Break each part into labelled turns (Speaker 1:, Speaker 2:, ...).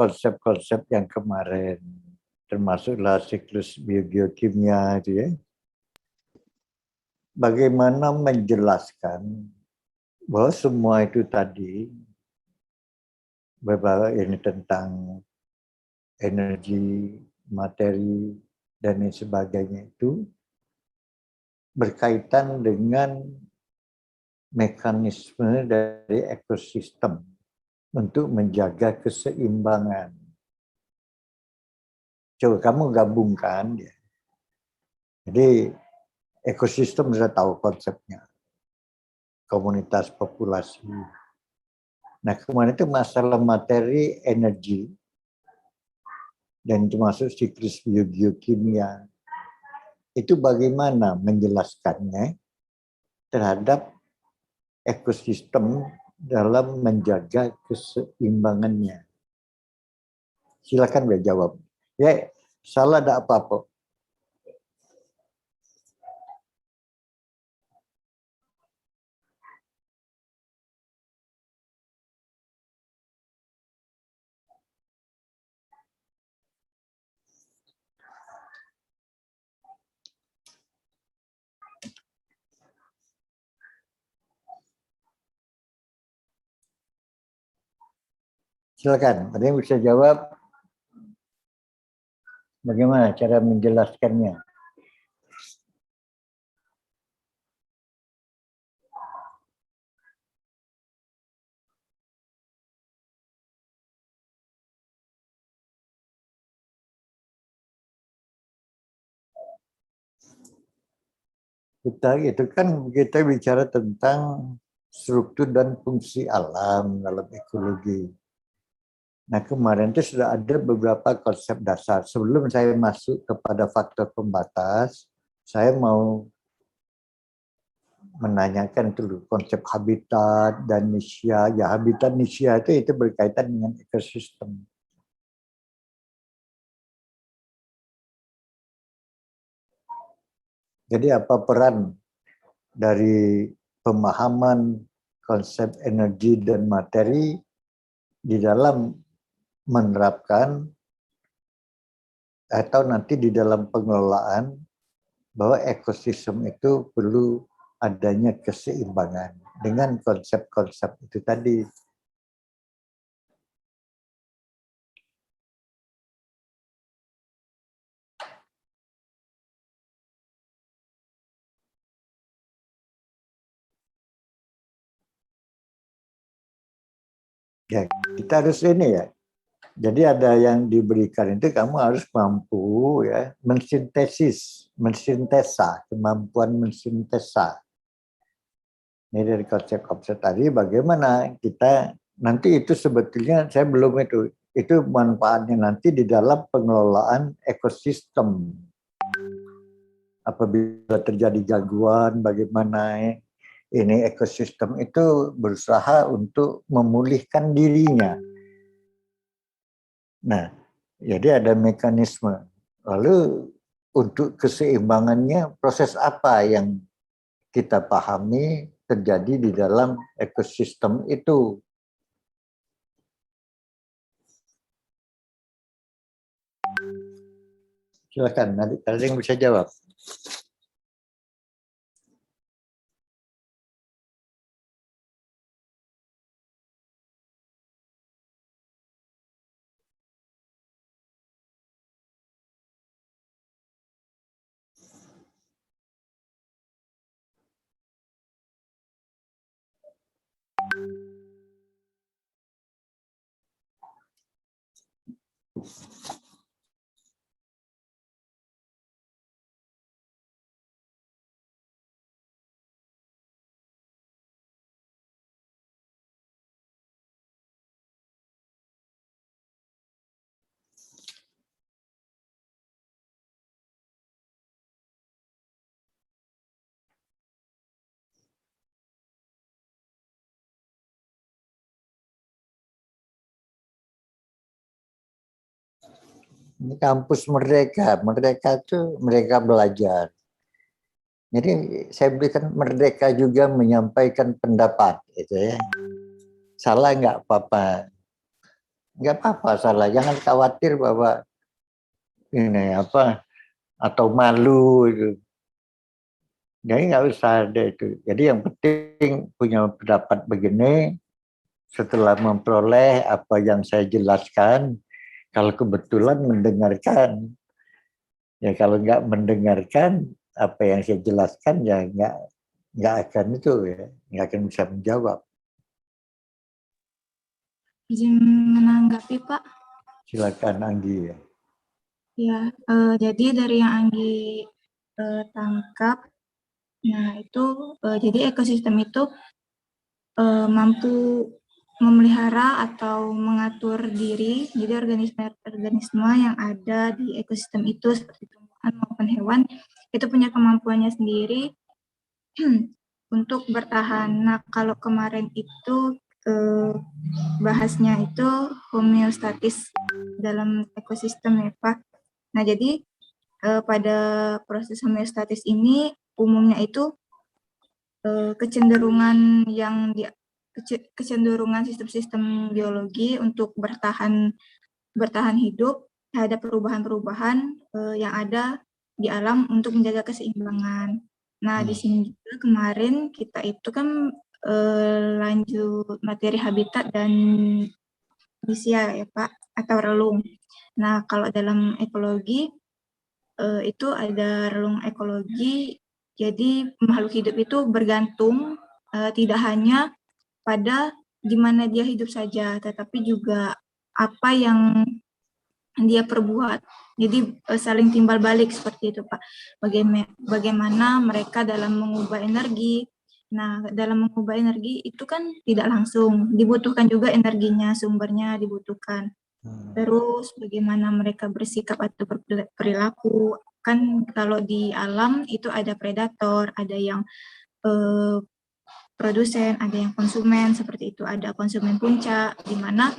Speaker 1: konsep-konsep yang kemarin, termasuklah siklus biogeokimia itu ya. Bagaimana menjelaskan bahwa semua itu tadi, bahwa ini tentang energi, materi, dan lain sebagainya itu berkaitan dengan mekanisme dari ekosistem untuk menjaga keseimbangan. Coba kamu gabungkan ya. Jadi ekosistem sudah tahu konsepnya. Komunitas populasi. Nah, kemarin itu masalah materi, energi, dan termasuk siklus biogeokimia. Itu bagaimana menjelaskannya terhadap ekosistem dalam menjaga keseimbangannya. Silakan boleh jawab. Ya, salah tidak apa-apa. Silakan, ada yang bisa jawab bagaimana cara menjelaskannya? Kita bicara tentang struktur dan fungsi alam dalam ekologi. Nah, kemarin itu sudah ada beberapa konsep dasar. Sebelum saya masuk kepada faktor pembatas, saya mau menanyakan dulu konsep habitat dan nisya. Ya, habitat nisya itu berkaitan dengan ekosistem. Jadi apa peran dari pemahaman konsep energi dan materi di dalam menerapkan atau nanti di dalam pengelolaan bahwa ekosistem itu perlu adanya keseimbangan dengan konsep-konsep itu tadi. Ya, kita harus ini ya. Jadi ada yang diberikan itu kamu harus mampu ya mensintesa, kemampuan mensintesa. Ini dari konsep-konsep tadi bagaimana kita nanti itu sebetulnya saya belum itu manfaatnya nanti di dalam pengelolaan ekosistem. Apabila terjadi gangguan bagaimana ini ekosistem itu berusaha untuk memulihkan dirinya. Nah, jadi ada mekanisme. Lalu untuk keseimbangannya proses apa yang kita pahami terjadi di dalam ekosistem itu? Silakan, nanti ada yang bisa jawab. Ini kampus Merdeka itu mereka belajar. Jadi saya berikan merdeka juga menyampaikan pendapat, gitu ya. Salah nggak apa-apa. nggak apa-apa salah. Jangan khawatir bahwa ini apa atau malu itu. Jadi nggak usah ada itu. Jadi yang penting punya pendapat begini, setelah memperoleh apa yang saya jelaskan, kalau kebetulan mendengarkan, ya kalau nggak mendengarkan apa yang saya jelaskan ya nggak akan itu ya, nggak akan bisa menjawab.
Speaker 2: Izin menanggapi Pak.
Speaker 1: Silakan Anggi ya.
Speaker 2: Ya, jadi dari yang Anggi tangkap, nah itu jadi ekosistem itu mampu memelihara atau mengatur diri. Jadi organisme-organisme yang ada di ekosistem itu seperti tumbuhan maupun hewan itu punya kemampuannya sendiri untuk bertahan. Nah, kalau kemarin itu bahasnya itu homeostatis dalam ekosistem ya Pak. Nah, jadi pada proses homeostatis ini umumnya itu kecenderungan kecenderungan sistem-sistem biologi untuk bertahan hidup terhadap perubahan-perubahan yang ada di alam untuk menjaga keseimbangan. Nah, di sini juga kemarin kita itu kan lanjut materi habitat dan fungsia ya Pak, atau relung. Nah, kalau dalam ekologi itu ada relung ekologi. Jadi makhluk hidup itu bergantung tidak hanya pada di mana dia hidup saja, tetapi juga apa yang dia perbuat. Jadi saling timbal balik seperti itu Pak. Bagaimana mereka dalam mengubah energi. Nah, dalam mengubah energi itu kan tidak langsung, dibutuhkan juga energinya, sumbernya dibutuhkan. Terus bagaimana mereka bersikap atau berperilaku. Kan kalau di alam itu ada predator, ada yang produsen, ada yang konsumen, seperti itu. Ada konsumen puncak, di mana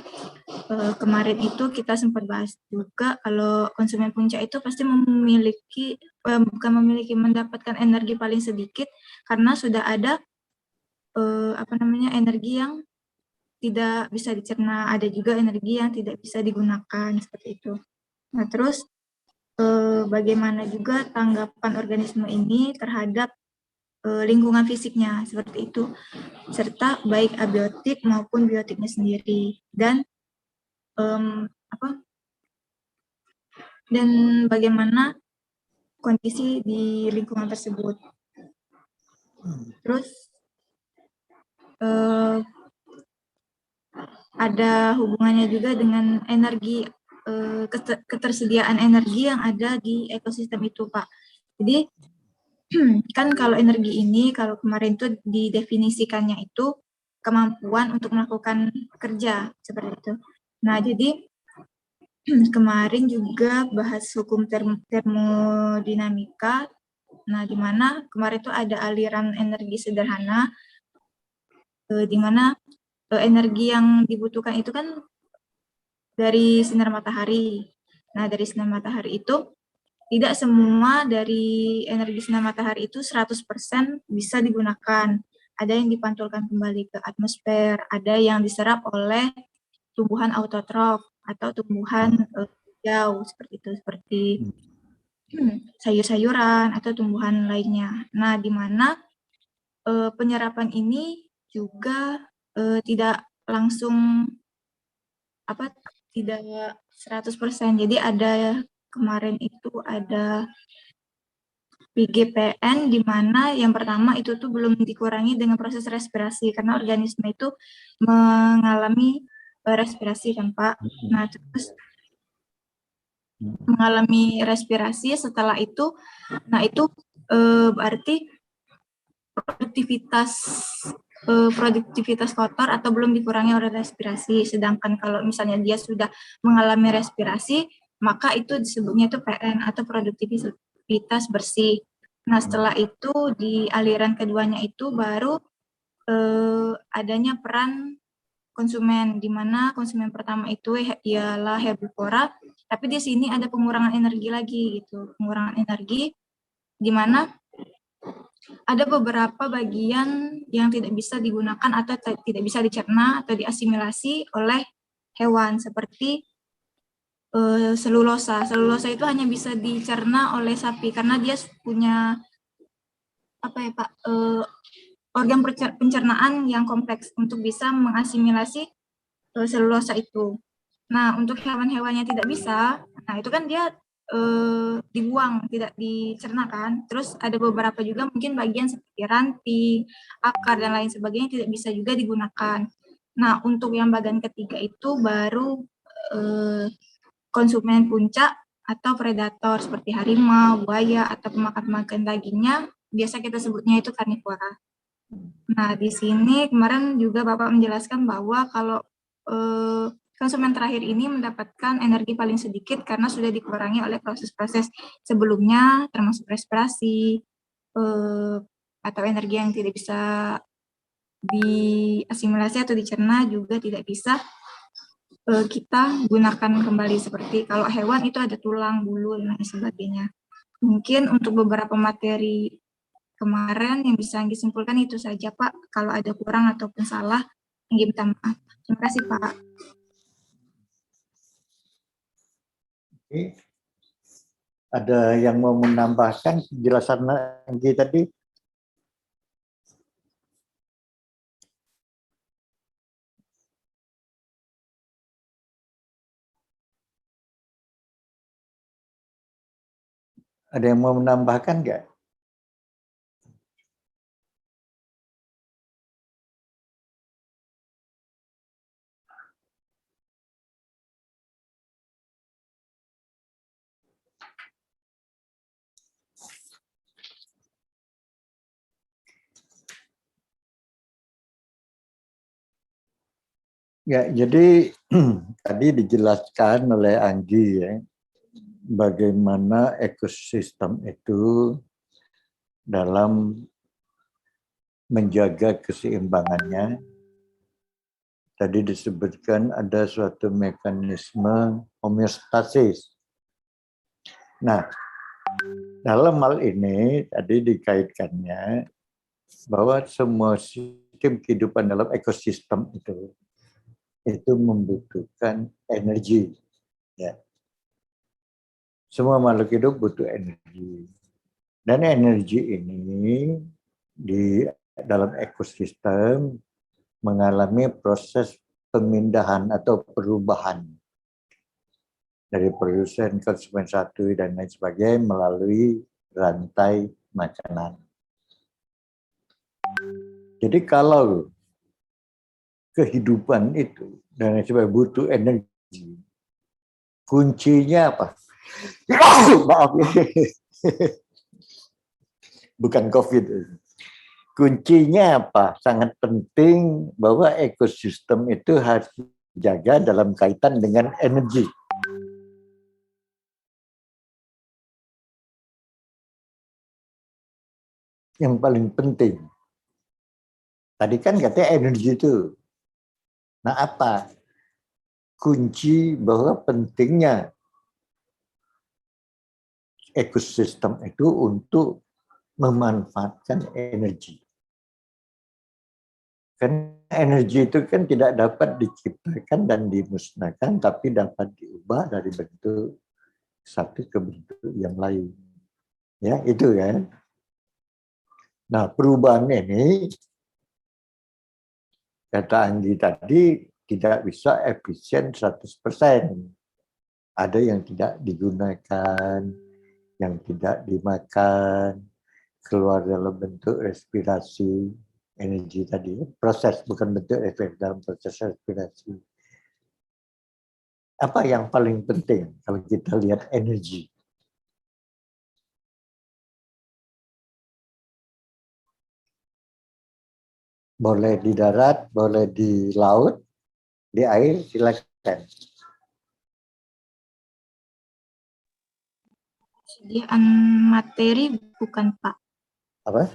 Speaker 2: kemarin itu kita sempat bahas juga kalau konsumen puncak itu pasti mendapatkan energi paling sedikit karena sudah ada energi yang tidak bisa dicerna, ada juga energi yang tidak bisa digunakan seperti itu. Nah, terus bagaimana juga tanggapan organisme ini terhadap lingkungan fisiknya seperti itu, serta baik abiotik maupun biotiknya sendiri, dan dan bagaimana kondisi di lingkungan tersebut. Terus ada hubungannya juga dengan energi, ketersediaan energi yang ada di ekosistem itu, Pak. Jadi kan kalau energi ini, kalau kemarin itu didefinisikannya itu kemampuan untuk melakukan kerja seperti itu. Nah, jadi kemarin juga bahas hukum termodinamika. Nah, di mana kemarin itu ada aliran energi sederhana, di mana energi yang dibutuhkan itu kan dari sinar matahari. Nah, dari sinar matahari itu tidak semua dari energi sinar matahari itu 100% bisa digunakan. Ada yang dipantulkan kembali ke atmosfer, ada yang diserap oleh tumbuhan autotrof atau tumbuhan hijau seperti itu, seperti sayur-sayuran atau tumbuhan lainnya. Nah, di mana penyerapan ini juga tidak langsung tidak 100%. Jadi ada kemarin itu ada PGPN di mana yang pertama itu tuh belum dikurangi dengan proses respirasi karena organisme itu mengalami respirasi kan Pak. Nah, terus mengalami respirasi setelah itu, nah itu berarti produktivitas kotor atau belum dikurangi oleh respirasi. Sedangkan kalau misalnya dia sudah mengalami respirasi, maka itu disebutnya itu PN atau produktivitas bersih. Nah, setelah itu di aliran keduanya itu baru adanya peran konsumen, di mana konsumen pertama itu ialah herbivora, tapi di sini ada pengurangan energi lagi gitu, pengurangan energi di mana ada beberapa bagian yang tidak bisa digunakan atau tidak bisa dicerna atau diasimilasi oleh hewan seperti selulosa. Selulosa itu hanya bisa dicerna oleh sapi karena dia punya apa ya Pak, organ pencernaan yang kompleks untuk bisa mengasimilasi selulosa itu. Nah, untuk hewan-hewan yang tidak bisa, nah itu kan dia dibuang, tidak dicerna kan. Terus ada beberapa juga mungkin bagian seperti ranting, akar, dan lain sebagainya tidak bisa juga digunakan. Nah, untuk yang bagian ketiga itu baru konsumen puncak atau predator seperti harimau, buaya, atau pemakan-pemakan dagingnya, biasa kita sebutnya itu karnivora. Nah, di sini kemarin juga Bapak menjelaskan bahwa kalau konsumen terakhir ini mendapatkan energi paling sedikit karena sudah dikurangi oleh proses-proses sebelumnya, termasuk respirasi, atau energi yang tidak bisa diasimilasi atau dicerna juga tidak bisa kita gunakan kembali. Seperti kalau hewan itu ada tulang, bulu, dan lain sebagainya. Mungkin untuk beberapa materi kemarin yang bisa Anggi simpulkan itu saja Pak. Kalau ada kurang ataupun salah, Anggi minta maaf. Terima kasih Pak.
Speaker 1: Oke. Ada yang mau menambahkan penjelasan Anggi tadi? Ada yang mau menambahkan nggak? Ya, jadi tadi dijelaskan oleh Anggi ya, bagaimana ekosistem itu dalam menjaga keseimbangannya. Tadi disebutkan ada suatu mekanisme homeostasis. Nah, dalam hal ini tadi dikaitkannya bahwa semua sistem kehidupan dalam ekosistem itu membutuhkan energi. Ya. Semua makhluk hidup butuh energi. Dan energi ini di dalam ekosistem mengalami proses pemindahan atau perubahan dari produsen, konsumen satu, dan lain sebagainya melalui rantai makanan. Jadi kalau kehidupan itu dan lain sebagainya butuh energi, kuncinya apa? Maaf ya. Bukan COVID. Kuncinya apa? Sangat penting bahwa ekosistem itu harus dijaga dalam kaitan dengan energi. Yang paling penting. Tadi kan katanya energi itu. Nah apa? Kunci bahwa pentingnya ekosistem itu untuk memanfaatkan energi. Karena energi itu kan tidak dapat diciptakan dan dimusnahkan, tapi dapat diubah dari bentuk satu ke bentuk yang lain. Ya, itu kan. Nah, perubahan ini, kata Anggi tadi, tidak bisa efisien 100%. Ada yang tidak digunakan, yang tidak dimakan, keluar dalam bentuk respirasi, energi tadi, proses bukan bentuk efek dalam proses respirasi. Apa yang paling penting kalau kita lihat energi? Boleh di darat, boleh di laut, di air, silakan.
Speaker 2: Ketersediaan materi bukan Pak.
Speaker 1: Apa?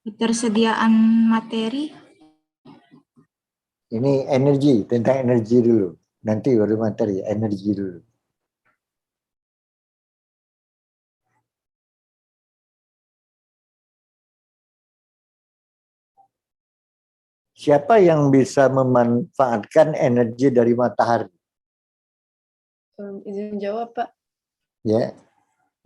Speaker 2: Ketersediaan materi.
Speaker 1: Ini energi, tentang energi dulu. Nanti baru materi, energi dulu. Siapa yang bisa memanfaatkan energi dari matahari?
Speaker 3: Izin jawab, Pak.
Speaker 1: Ya,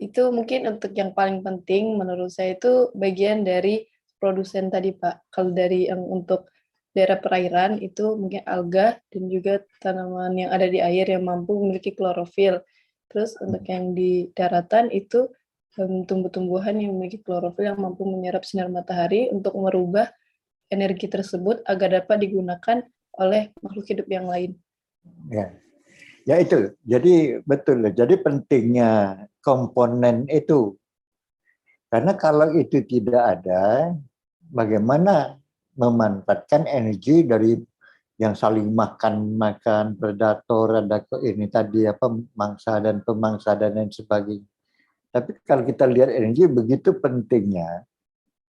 Speaker 3: Itu mungkin untuk yang paling penting menurut saya itu bagian dari produsen tadi, Pak. Kalau dari yang untuk daerah perairan itu mungkin alga dan juga tanaman yang ada di air yang mampu memiliki klorofil. Terus untuk yang di daratan itu tumbuh-tumbuhan yang memiliki klorofil yang mampu menyerap sinar matahari untuk merubah energi tersebut agar dapat digunakan oleh makhluk hidup yang lain.
Speaker 1: ya, ya itu. Jadi betul. Jadi pentingnya komponen itu. Karena kalau itu tidak ada, bagaimana memanfaatkan energi dari yang saling makan predator, ada ini tadi apa mangsa dan pemangsa dan lain sebagainya. Tapi kalau kita lihat energi begitu pentingnya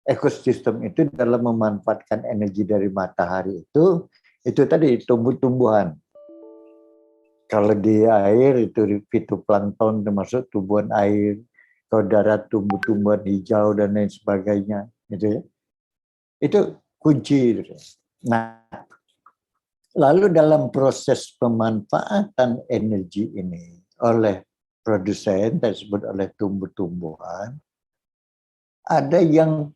Speaker 1: ekosistem itu dalam memanfaatkan energi dari matahari itu tadi tumbuh-tumbuhan. Kalau di air itu fitoplankton termasuk tumbuhan air, kalau darat tumbuh-tumbuhan hijau dan lain sebagainya, gitu ya. Itu kunci. Nah, lalu dalam proses pemanfaatan energi ini oleh produsen tersebut oleh tumbuh-tumbuhan, ada yang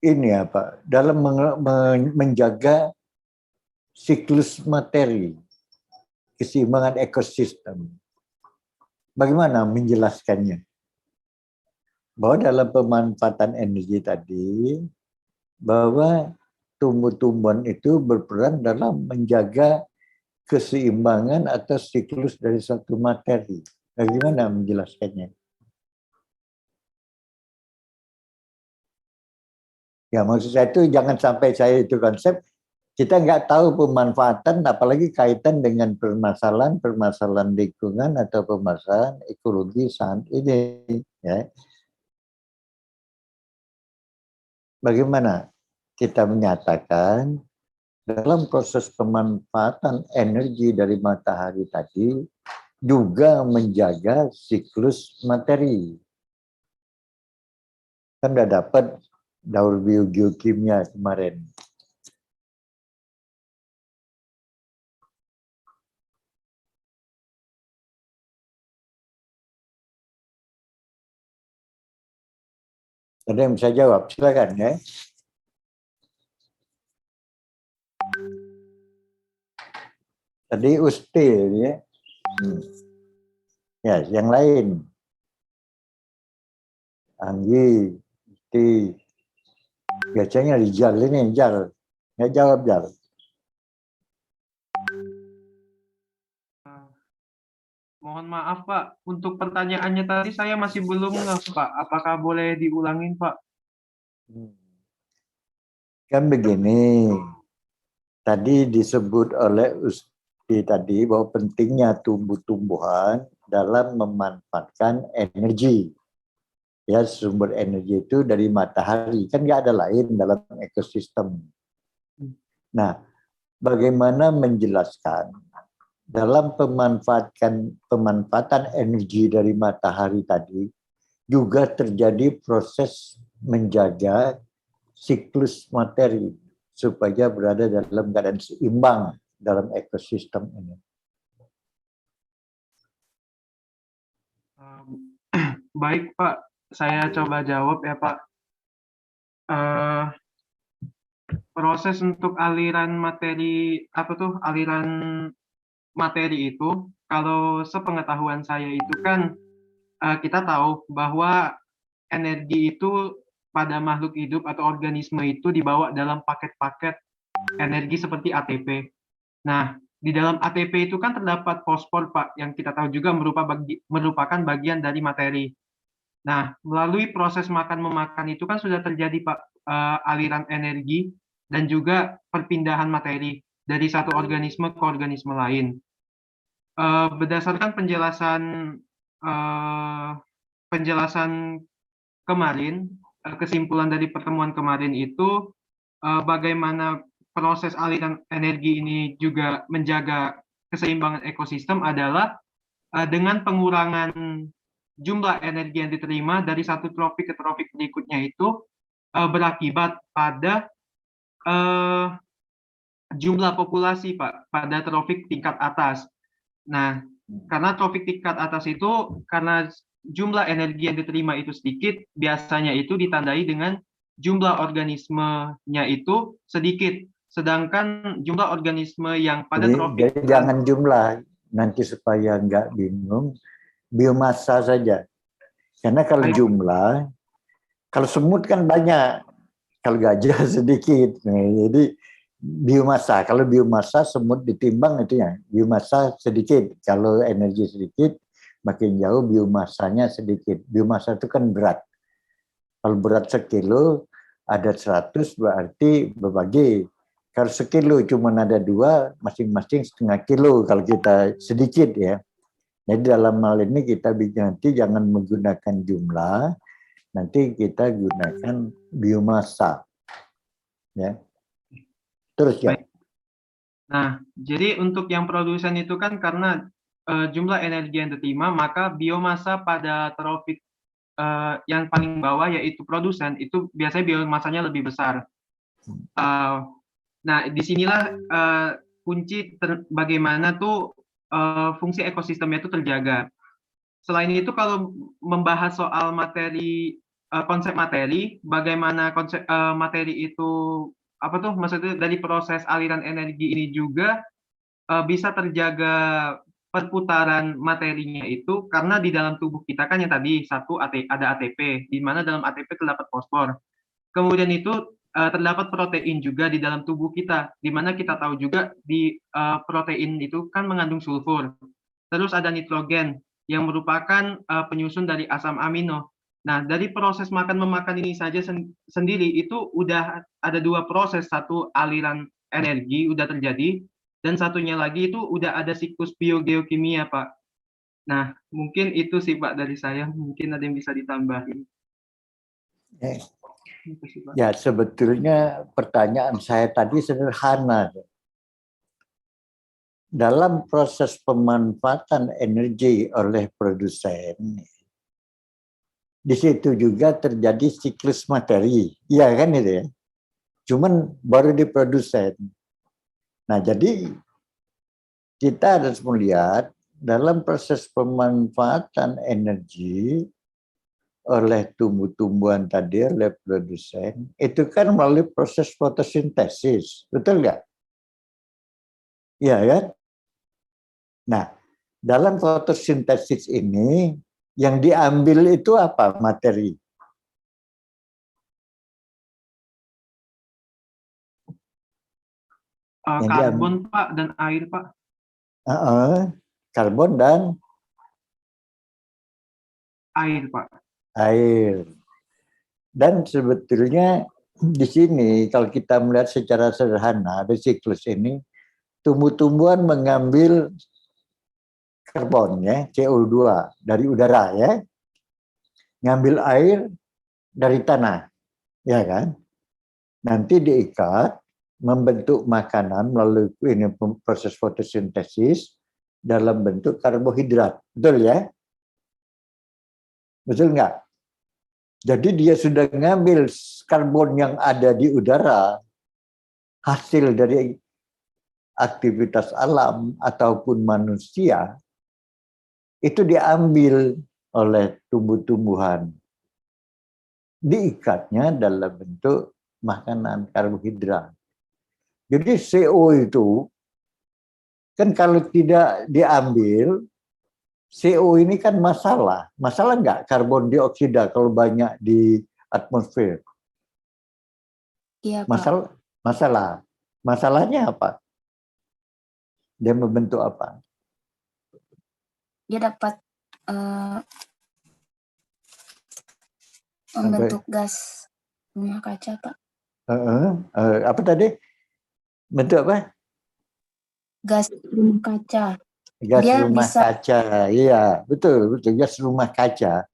Speaker 1: ini apa dalam menjaga siklus materi, keseimbangan ekosistem. Bagaimana menjelaskannya? Bahwa dalam pemanfaatan energi tadi, bahwa tumbuh-tumbuhan itu berperan dalam menjaga keseimbangan atau siklus dari satu materi. Bagaimana menjelaskannya? Ya maksud saya itu jangan sampai saya itu konsep, kita nggak tahu pemanfaatan, apalagi kaitan dengan permasalahan lingkungan atau permasalahan ekologi saat ini. Ya. Bagaimana kita menyatakan dalam proses pemanfaatan energi dari matahari tadi juga menjaga siklus materi. Kan udah dapat daur biogeokimia kemarin. Ada yang bisa jawab? Silakan ya. Tadi Ustil ya. Ya, yang lain. Anggi, Usti. Biasanya Rijal ini, Jal. Nggak jawab, Jal.
Speaker 4: Mohon maaf Pak, untuk pertanyaannya tadi saya masih belum ngeh Pak. Apakah boleh diulangin Pak?
Speaker 1: Kan begini, tadi disebut oleh Usti tadi bahwa pentingnya tumbuh-tumbuhan dalam memanfaatkan energi. Ya, sumber energi itu dari matahari, kan nggak ada lain dalam ekosistem. Nah, bagaimana menjelaskan dalam pemanfaatan energi dari matahari tadi juga terjadi proses menjaga siklus materi supaya berada dalam keadaan seimbang dalam ekosistem ini.
Speaker 4: Baik Pak, saya coba jawab ya Pak. Proses untuk aliran materi itu, kalau sepengetahuan saya itu kan kita tahu bahwa energi itu pada makhluk hidup atau organisme itu dibawa dalam paket-paket energi seperti ATP. Nah, di dalam ATP itu kan terdapat fosfor, Pak, yang kita tahu juga merupakan bagian dari materi. Nah, melalui proses makan-memakan itu kan sudah terjadi, Pak, aliran energi dan juga perpindahan materi dari satu organisme ke organisme lain. Berdasarkan penjelasan kemarin, kesimpulan dari pertemuan kemarin itu bagaimana proses aliran energi ini juga menjaga keseimbangan ekosistem adalah dengan pengurangan jumlah energi yang diterima dari satu tropik ke tropik berikutnya itu berakibat pada eh, jumlah populasi, Pak, pada trofik tingkat atas. Nah, karena trofik tingkat atas itu, karena jumlah energi yang diterima itu sedikit, biasanya itu ditandai dengan jumlah organismenya itu sedikit. Sedangkan jumlah organisme yang pada trofik...
Speaker 1: Jadi jangan jumlah, nanti supaya nggak bingung, biomasa saja. Karena kalau jumlah, kalau semut kan banyak, kalau gajah sedikit. Nah, jadi biomasa, kalau biomasa semut ditimbang itu ya, biomasa sedikit. Kalau energi sedikit, makin jauh biomasanya sedikit. Biomasa itu kan berat. Kalau berat 1 kilo, ada 100 berarti berbagi. Kalau 1 kilo cuma ada 2, masing-masing setengah kilo kalau kita sedikit ya. Jadi dalam hal ini kita nanti jangan menggunakan jumlah, nanti kita gunakan biomasa. Ya. Terus ya.
Speaker 4: Nah, jadi untuk yang produsen itu kan karena jumlah energi yang diterima, maka biomasa pada trofik yang paling bawah yaitu produsen itu biasanya biomasanya lebih besar. Nah, disinilah kunci bagaimana tuh fungsi ekosistemnya itu terjaga. Selain itu, kalau membahas soal materi, konsep materi, bagaimana konsep materi itu apa tuh maksudnya dari proses aliran energi ini juga bisa terjaga perputaran materinya itu karena di dalam tubuh kita kan yang tadi ada ATP, di mana dalam ATP terdapat fosfor. Kemudian itu terdapat protein juga di dalam tubuh kita, di mana kita tahu juga di protein itu kan mengandung sulfur. Terus ada nitrogen yang merupakan penyusun dari asam amino. Nah, dari proses makan-memakan ini saja sendiri itu udah ada 2 proses, satu aliran energi udah terjadi, dan satunya lagi itu udah ada siklus biogeokimia, Pak. Nah, mungkin itu sih, Pak, dari saya. Mungkin ada yang bisa ditambahin.
Speaker 1: Ya, sebetulnya pertanyaan saya tadi sederhana. Dalam proses pemanfaatan energi oleh produsen, di situ juga terjadi siklus materi. Iya kan itu ya? Cuman baru di produsen. Nah, jadi kita harus melihat dalam proses pemanfaatan energi oleh tumbuh-tumbuhan tadi, oleh produsen, itu kan melalui proses fotosintesis. Betul nggak? Iya kan? Nah, dalam fotosintesis ini, yang diambil itu apa materi?
Speaker 4: Karbon, Pak, dan air, Pak.
Speaker 1: Karbon dan
Speaker 4: air, Pak.
Speaker 1: Air. Dan sebetulnya di sini kalau kita melihat secara sederhana di siklus ini, tumbuh-tumbuhan mengambil karbon ya, CO2 dari udara ya, ngambil air dari tanah, ya kan? Nanti diikat, membentuk makanan melalui ini proses fotosintesis dalam bentuk karbohidrat, betul ya? Betul nggak? Jadi dia sudah ngambil karbon yang ada di udara, hasil dari aktivitas alam ataupun manusia, itu diambil oleh tumbuh-tumbuhan. Diikatnya dalam bentuk makanan karbohidrat. Jadi CO itu, kan kalau tidak diambil, CO ini kan masalah. Masalah nggak karbon dioksida kalau banyak di atmosfer?
Speaker 2: Iya, Pak.
Speaker 1: Masalah. Masalahnya apa? Dia membentuk apa?
Speaker 2: Dia dapat membentuk gas rumah kaca, Pak.
Speaker 1: Apa tadi? Bentuk apa?
Speaker 2: Gas rumah kaca.
Speaker 1: Gas
Speaker 2: Dia
Speaker 1: rumah
Speaker 2: bisa...
Speaker 1: kaca. Iya, betul, gas rumah kaca.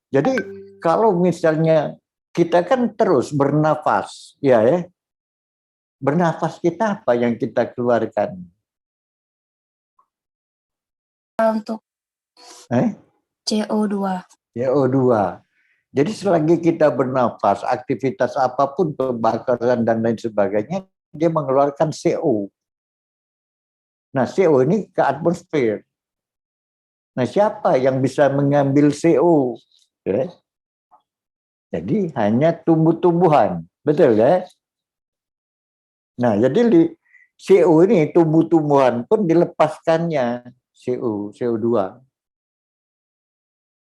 Speaker 1: Jadi kalau misalnya kita kan terus bernafas, ya. Bernafas kita apa yang kita keluarkan?
Speaker 2: Untuk CO2.
Speaker 1: CO2. Jadi selagi kita bernafas, aktivitas apapun, pembakaran dan lain sebagainya, dia mengeluarkan CO. Nah, CO ini ke atmosfer. Nah, siapa yang bisa mengambil CO? Ya. Jadi hanya tumbuh-tumbuhan, betul ya? Nah, jadi CO ini tumbuh-tumbuhan pun dilepaskannya CO2.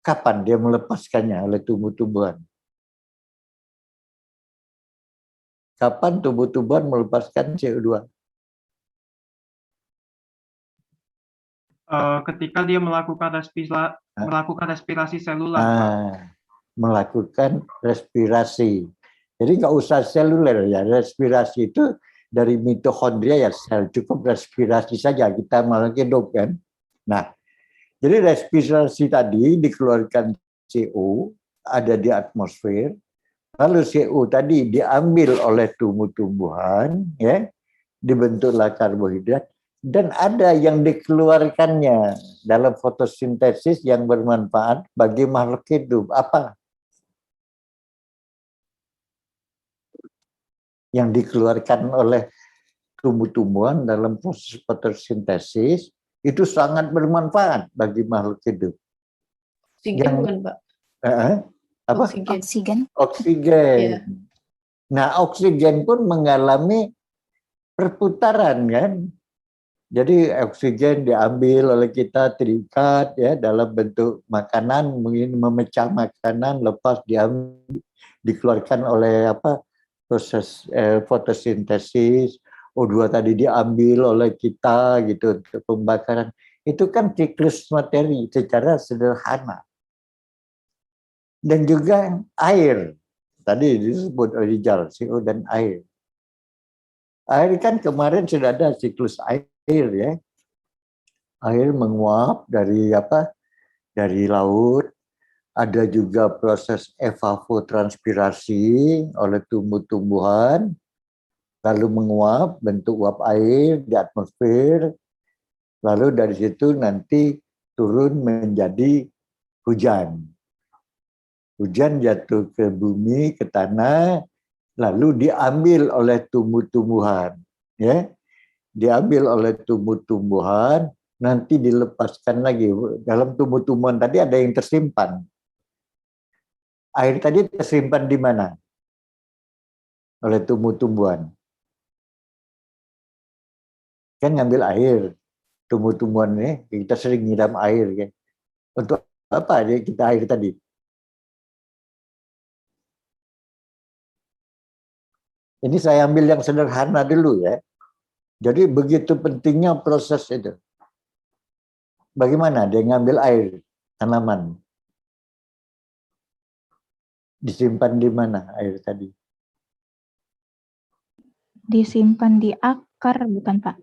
Speaker 1: Kapan dia melepaskannya oleh tumbuh-tumbuhan? Kapan tumbuh-tumbuhan melepaskan CO2?
Speaker 4: Ketika dia melakukan respirasi seluler, Pak.
Speaker 1: Melakukan respirasi. Jadi nggak usah seluler ya, respirasi itu dari mitokondria ya sel, cukup respirasi saja kita malah hidup kan. Nah, jadi respirasi tadi dikeluarkan CO, ada di atmosfer, lalu CO tadi diambil oleh tumbuh-tumbuhan, ya, dibentuklah karbohidrat, dan ada yang dikeluarkannya dalam fotosintesis yang bermanfaat bagi makhluk hidup. Apa? Yang dikeluarkan oleh tumbuh-tumbuhan dalam proses fotosintesis itu sangat bermanfaat bagi makhluk hidup.
Speaker 3: Oksigen bukan, Pak?
Speaker 1: Apa?
Speaker 2: Oksigen.
Speaker 1: Oksigen.
Speaker 3: Iya.
Speaker 1: Nah, oksigen pun mengalami perputaran kan. Jadi oksigen diambil oleh kita, terikat ya dalam bentuk makanan, mungkin memecah makanan, lepas diambil, dikeluarkan oleh proses fotosintesis. O2 tadi diambil oleh kita gitu untuk pembakaran. Itu kan siklus materi secara sederhana. Dan juga air. Tadi disebut Rijal, CO dan air. Air kan kemarin sudah ada siklus air ya. Air menguap dari dari laut. Ada juga proses evapotranspirasi oleh tumbuh-tumbuhan, lalu menguap, bentuk uap air di atmosfer, lalu dari situ nanti turun menjadi hujan. Hujan jatuh ke bumi, ke tanah, lalu diambil oleh tumbuh-tumbuhan. Ya, diambil oleh tumbuh-tumbuhan, nanti dilepaskan lagi. Dalam tumbuh-tumbuhan tadi ada yang tersimpan. Air tadi tersimpan di mana? Oleh tumbuh-tumbuhan. Kan ngambil air. Tumbuh-tumbuhan ini, kita sering nyiram air. Kan? Untuk apa aja kita air tadi? Ini saya ambil yang sederhana dulu ya. Jadi begitu pentingnya proses itu. Bagaimana dia ngambil air tanaman? Disimpan di mana air tadi?
Speaker 2: Disimpan di akar, bukan Pak?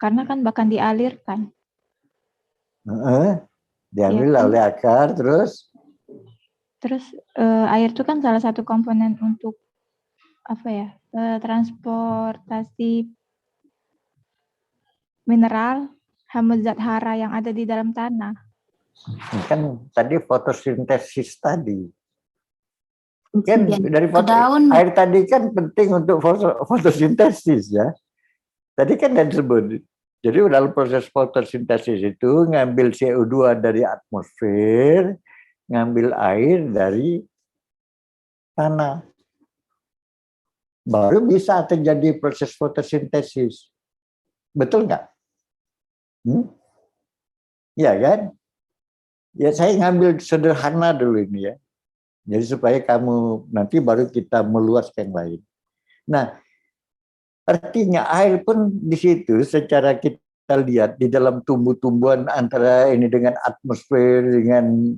Speaker 2: Karena kan bahkan dialirkan.
Speaker 1: Diambil
Speaker 2: Iya kan?
Speaker 1: oleh akar, terus?
Speaker 2: Terus air itu kan salah satu komponen untuk transportasi mineral, zat hara yang ada di dalam tanah.
Speaker 1: Kan tadi fotosintesis tadi. Kan dari air tadi kan penting untuk fotosintesis ya. Tadi kan ada disebut. Jadi dalam proses fotosintesis itu ngambil CO2 dari atmosfer, ngambil air dari tanah. Baru bisa terjadi proses fotosintesis. Betul nggak? Ya kan? Ya saya ngambil sederhana dulu ini ya. Jadi supaya kamu nanti baru kita meluas ke yang lain. Nah, artinya air pun di situ secara kita lihat di dalam tumbuh-tumbuhan antara ini dengan atmosfer, dengan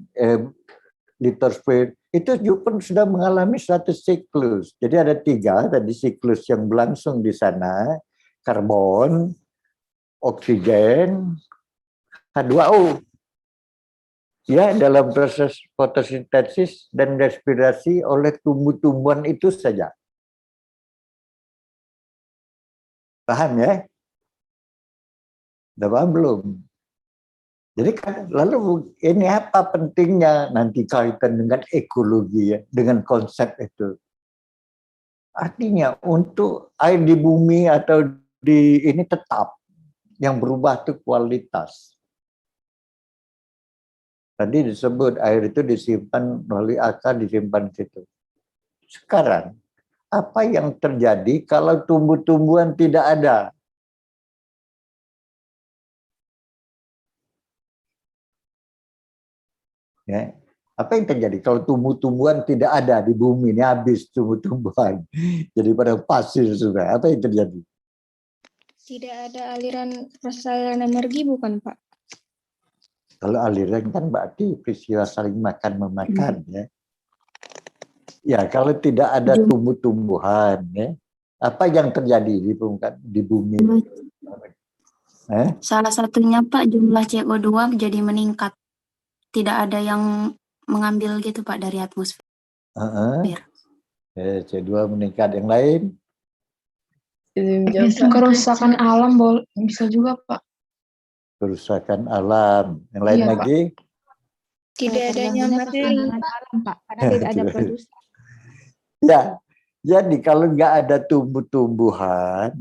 Speaker 1: litosfer, itu juga pun sudah mengalami suatu siklus. Jadi ada 3 tadi siklus yang berlangsung di sana, karbon, oksigen, H2O. Ya, dalam proses fotosintesis dan respirasi oleh tumbuh-tumbuhan itu saja. Paham ya? Udah paham belum? Jadi kan lalu ini apa pentingnya nanti kaitan dengan ekologi ya, dengan konsep itu. Artinya untuk air di bumi atau di ini tetap, yang berubah itu kualitas. Tadi disebut air itu disimpan melalui akar, disimpan di situ. Sekarang apa yang terjadi kalau tumbuh-tumbuhan tidak ada? Ya. Apa yang terjadi kalau tumbuh-tumbuhan tidak ada di bumi ini, habis tumbuh-tumbuhan jadi pada pasir sudah, apa yang terjadi?
Speaker 2: Tidak ada proses aliran energi bukan Pak?
Speaker 1: Kalau aliran kan berarti peristiwa saling makan memakan ya. Ya kalau tidak ada tumbuh-tumbuhan ya, apa yang terjadi di bumi?
Speaker 5: Salah satunya Pak, jumlah CO2 jadi meningkat. Tidak ada yang mengambil gitu Pak dari atmosfer.
Speaker 1: CO2 meningkat, yang lain?
Speaker 6: Kerusakan alam bisa juga Pak.
Speaker 1: Kerusakan alam. Yang lain
Speaker 6: Iya,
Speaker 1: lagi?
Speaker 2: Tidak adanya materi alam Pak, karena tidak ada produksi.
Speaker 1: Ya, jadi kalau nggak ada tumbuh-tumbuhan,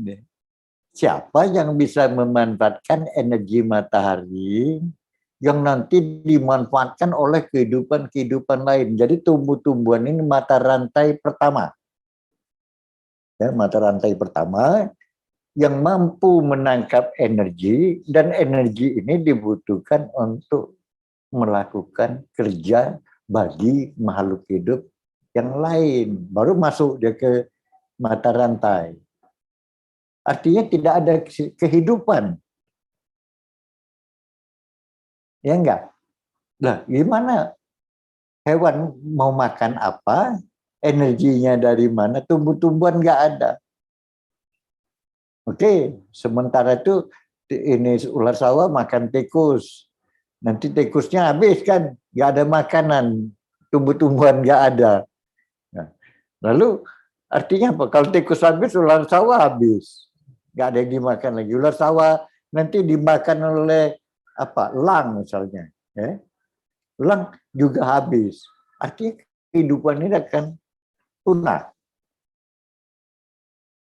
Speaker 1: siapa yang bisa memanfaatkan energi matahari yang nanti dimanfaatkan oleh kehidupan-kehidupan lain. Jadi tumbuh-tumbuhan ini mata rantai pertama. Ya, mata rantai pertama yang mampu menangkap energi, dan energi ini dibutuhkan untuk melakukan kerja bagi makhluk hidup yang lain. Baru masuk dia ke mata rantai. Artinya tidak ada kehidupan. Ya enggak? Lah, gimana? Hewan mau makan apa? Energinya dari mana? Tumbuh-tumbuhan enggak ada. Oke, sementara itu ini ular sawah makan tikus. Nanti tikusnya habis kan? Enggak ada makanan. Tumbuh-tumbuhan enggak ada. Nah, lalu artinya apa? Kalau tikus habis, ular sawah habis. Enggak ada yang dimakan lagi. Ular sawah nanti dimakan oleh apa? Elang misalnya. Ya. Elang juga habis. Artinya kehidupan ini akan punah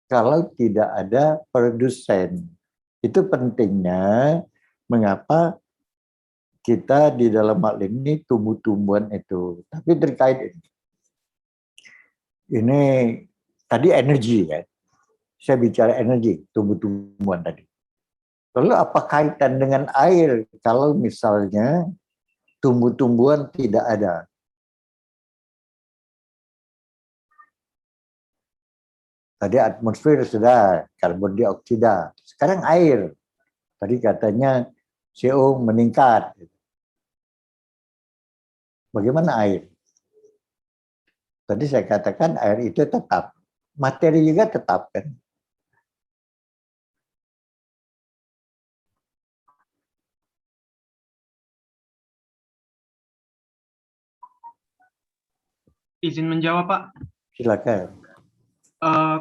Speaker 1: kalau tidak ada produsen. Itu pentingnya mengapa kita di dalam hal ini tumbuh-tumbuhan itu. Tapi terkait ini tadi energi ya. Saya bicara energi, tumbuh-tumbuhan tadi. Lalu apa kaitan dengan air kalau misalnya tumbuh-tumbuhan tidak ada? Tadi atmosfer sudah, karbon dioksida. Sekarang air. Tadi katanya CO meningkat. Bagaimana air? Tadi saya katakan air itu tetap. Materi juga tetap kan.
Speaker 4: Izin menjawab, Pak.
Speaker 1: Silakan.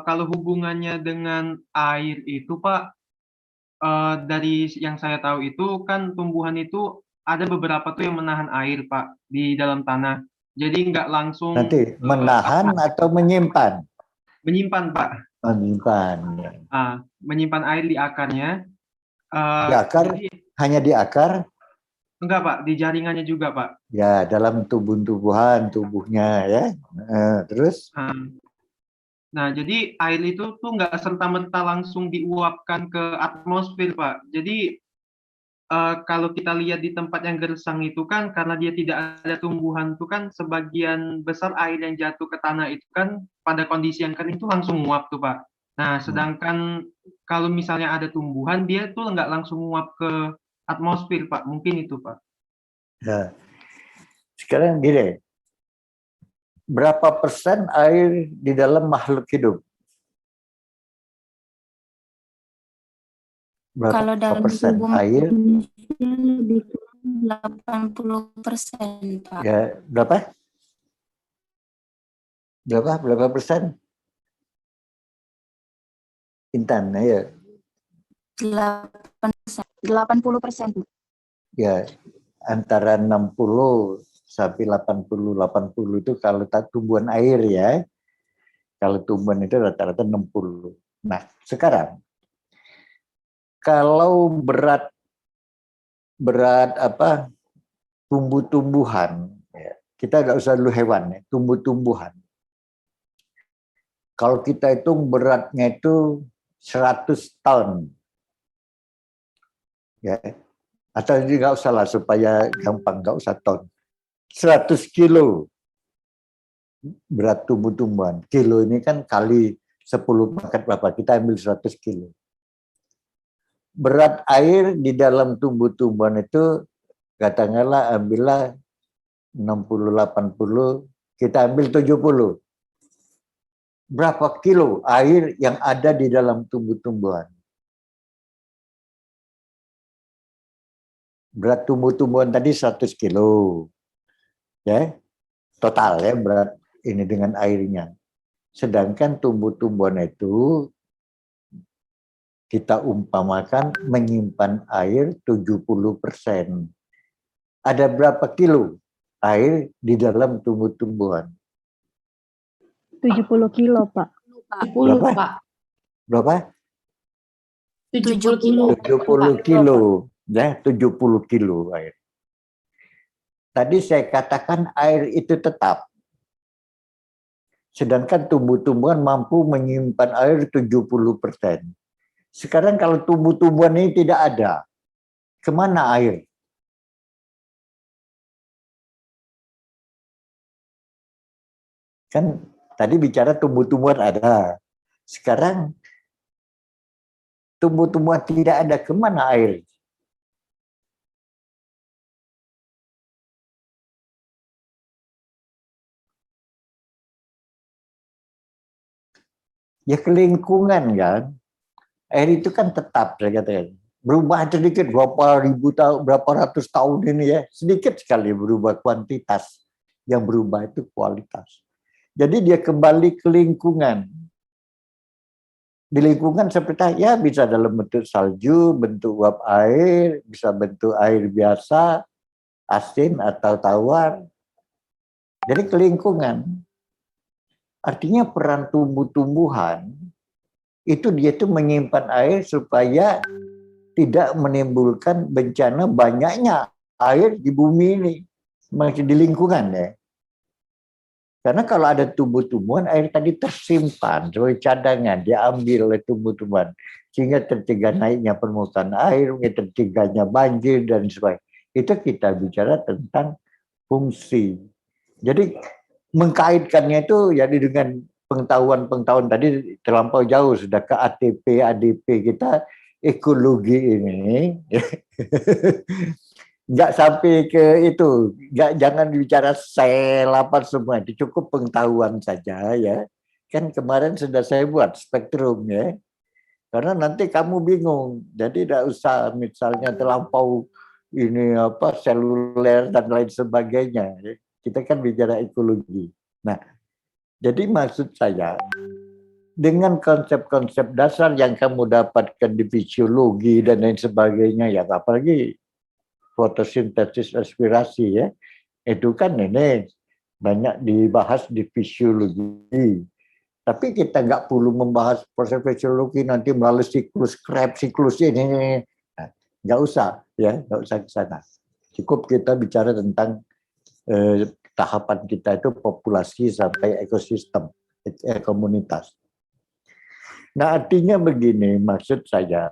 Speaker 4: Kalau hubungannya dengan air itu, Pak, dari yang saya tahu itu kan tumbuhan itu ada beberapa tuh yang menahan air, Pak, di dalam tanah. Jadi nggak langsung
Speaker 1: Nanti menahan atau menyimpan?
Speaker 4: menyimpan, Pak.
Speaker 1: Menyimpan.
Speaker 4: Menyimpan air di akarnya.
Speaker 1: Di akar?
Speaker 4: Jadi,
Speaker 1: hanya di akar?
Speaker 4: enggak, Pak, di jaringannya juga, Pak.
Speaker 1: Ya, dalam tubuh-tubuhan tubuhnya ya. Terus?
Speaker 4: Nah, jadi air itu tuh nggak serta-merta langsung diuapkan ke atmosfer, Pak. Jadi kalau kita lihat di tempat yang gersang itu kan, karena dia tidak ada tumbuhan itu kan, sebagian besar air yang jatuh ke tanah itu kan pada kondisi yang kering itu langsung nguap tuh, Pak. Nah, sedangkan kalau misalnya ada tumbuhan, dia tuh nggak langsung nguap ke atmosfer, Pak. Mungkin itu, Pak.
Speaker 1: Ya. Sekarang gini, berapa persen air di dalam makhluk hidup? Berapa
Speaker 5: Kalau dalam
Speaker 1: persen
Speaker 5: tubuh
Speaker 1: air?
Speaker 5: lebih kurang 80%, Pak.
Speaker 1: Ya, berapa? Berapa persen? Intan, ya.
Speaker 5: 80%.
Speaker 1: ya antara 60 sampai 80 itu kalau tumbuhan air ya. Kalau tumbuhan itu rata-rata 60. Nah, sekarang kalau berat apa tumbuh-tumbuhan, ya, kita nggak usah dulu hewan ya, tumbuh-tumbuhan. Kalau kita hitung beratnya itu 100 ton, ya, atau ini nggak usah lah supaya gampang, nggak usah ton, 100 kilo berat tumbuh-tumbuhan. Kilo ini kan kali 10 pangkat berapa, kita ambil 100 kilo. Berat air di dalam tumbuh-tumbuhan itu katakanlah ambillah 60-80, kita ambil 70. Berapa kilo air yang ada di dalam tumbuh-tumbuhan? Berat tumbuh-tumbuhan tadi 100 kilo. Ya, total ya berat ini dengan airnya. Sedangkan tumbuh-tumbuhan itu kita umpamakan menyimpan air 70%. Ada berapa kilo air di dalam tumbuh-tumbuhan?
Speaker 7: 70 kilo, Pak.
Speaker 6: 10,
Speaker 1: Berapa?
Speaker 6: Pak.
Speaker 1: Berapa?
Speaker 6: 70 kilo.
Speaker 1: 70 kilo. Ya, 70 kilo air. Tadi saya katakan air itu tetap. Sedangkan tumbuh-tumbuhan mampu menyimpan air 70%. Sekarang kalau tumbuh-tumbuhan ini tidak ada, kemana air? Kan tadi bicara tumbuh-tumbuhan ada. Sekarang tumbuh-tumbuhan tidak ada, kemana air? Ya ke lingkungan kan. Air itu kan tetap, saya katakan. Berubah sedikit, berapa ribu tahun, berapa ratus tahun ini ya. Sedikit sekali berubah kuantitas. Yang berubah itu kualitas. Jadi dia kembali ke lingkungan. Di lingkungan seperti ya bisa dalam bentuk salju, bentuk uap air, bisa bentuk air biasa, asin atau tawar. Jadi ke lingkungan. Artinya peran tumbuh-tumbuhan itu dia tuh menyimpan air supaya tidak menimbulkan bencana banyaknya air di bumi ini, masih di lingkungan ya. Karena kalau ada tumbuh-tumbuhan, air tadi tersimpan sebagai cadangan, diambil oleh tumbuh-tumbuhan. Sehingga tercegah naiknya permukaan air, tercegahnya banjir, dan sebagainya. Itu kita bicara tentang fungsi. Jadi mengkaitkannya itu ya dengan pengetahuan tadi terlampau jauh, sudah ke ATP, ADP kita, ekologi ini. Nggak sampai ke itu, jangan bicara sel apa semua, itu cukup pengetahuan saja ya. Kan kemarin sudah saya buat spektrum ya, karena nanti kamu bingung, jadi tidak usah misalnya terlampau ini apa seluler dan lain sebagainya. Kita kan bicara ekologi. Nah, jadi maksud saya dengan konsep-konsep dasar yang kamu dapatkan di fisiologi dan lain sebagainya ya, apalagi fotosintesis respirasi ya, itu kan ini banyak dibahas di fisiologi. Tapi kita nggak perlu membahas proses fisiologi nanti melalui siklus Krebs, siklus ini, nah, nggak usah ya, nggak usah ke sana. Cukup kita bicara tentang tahapan kita itu populasi sampai ekosistem, komunitas. Nah artinya begini, maksud saya,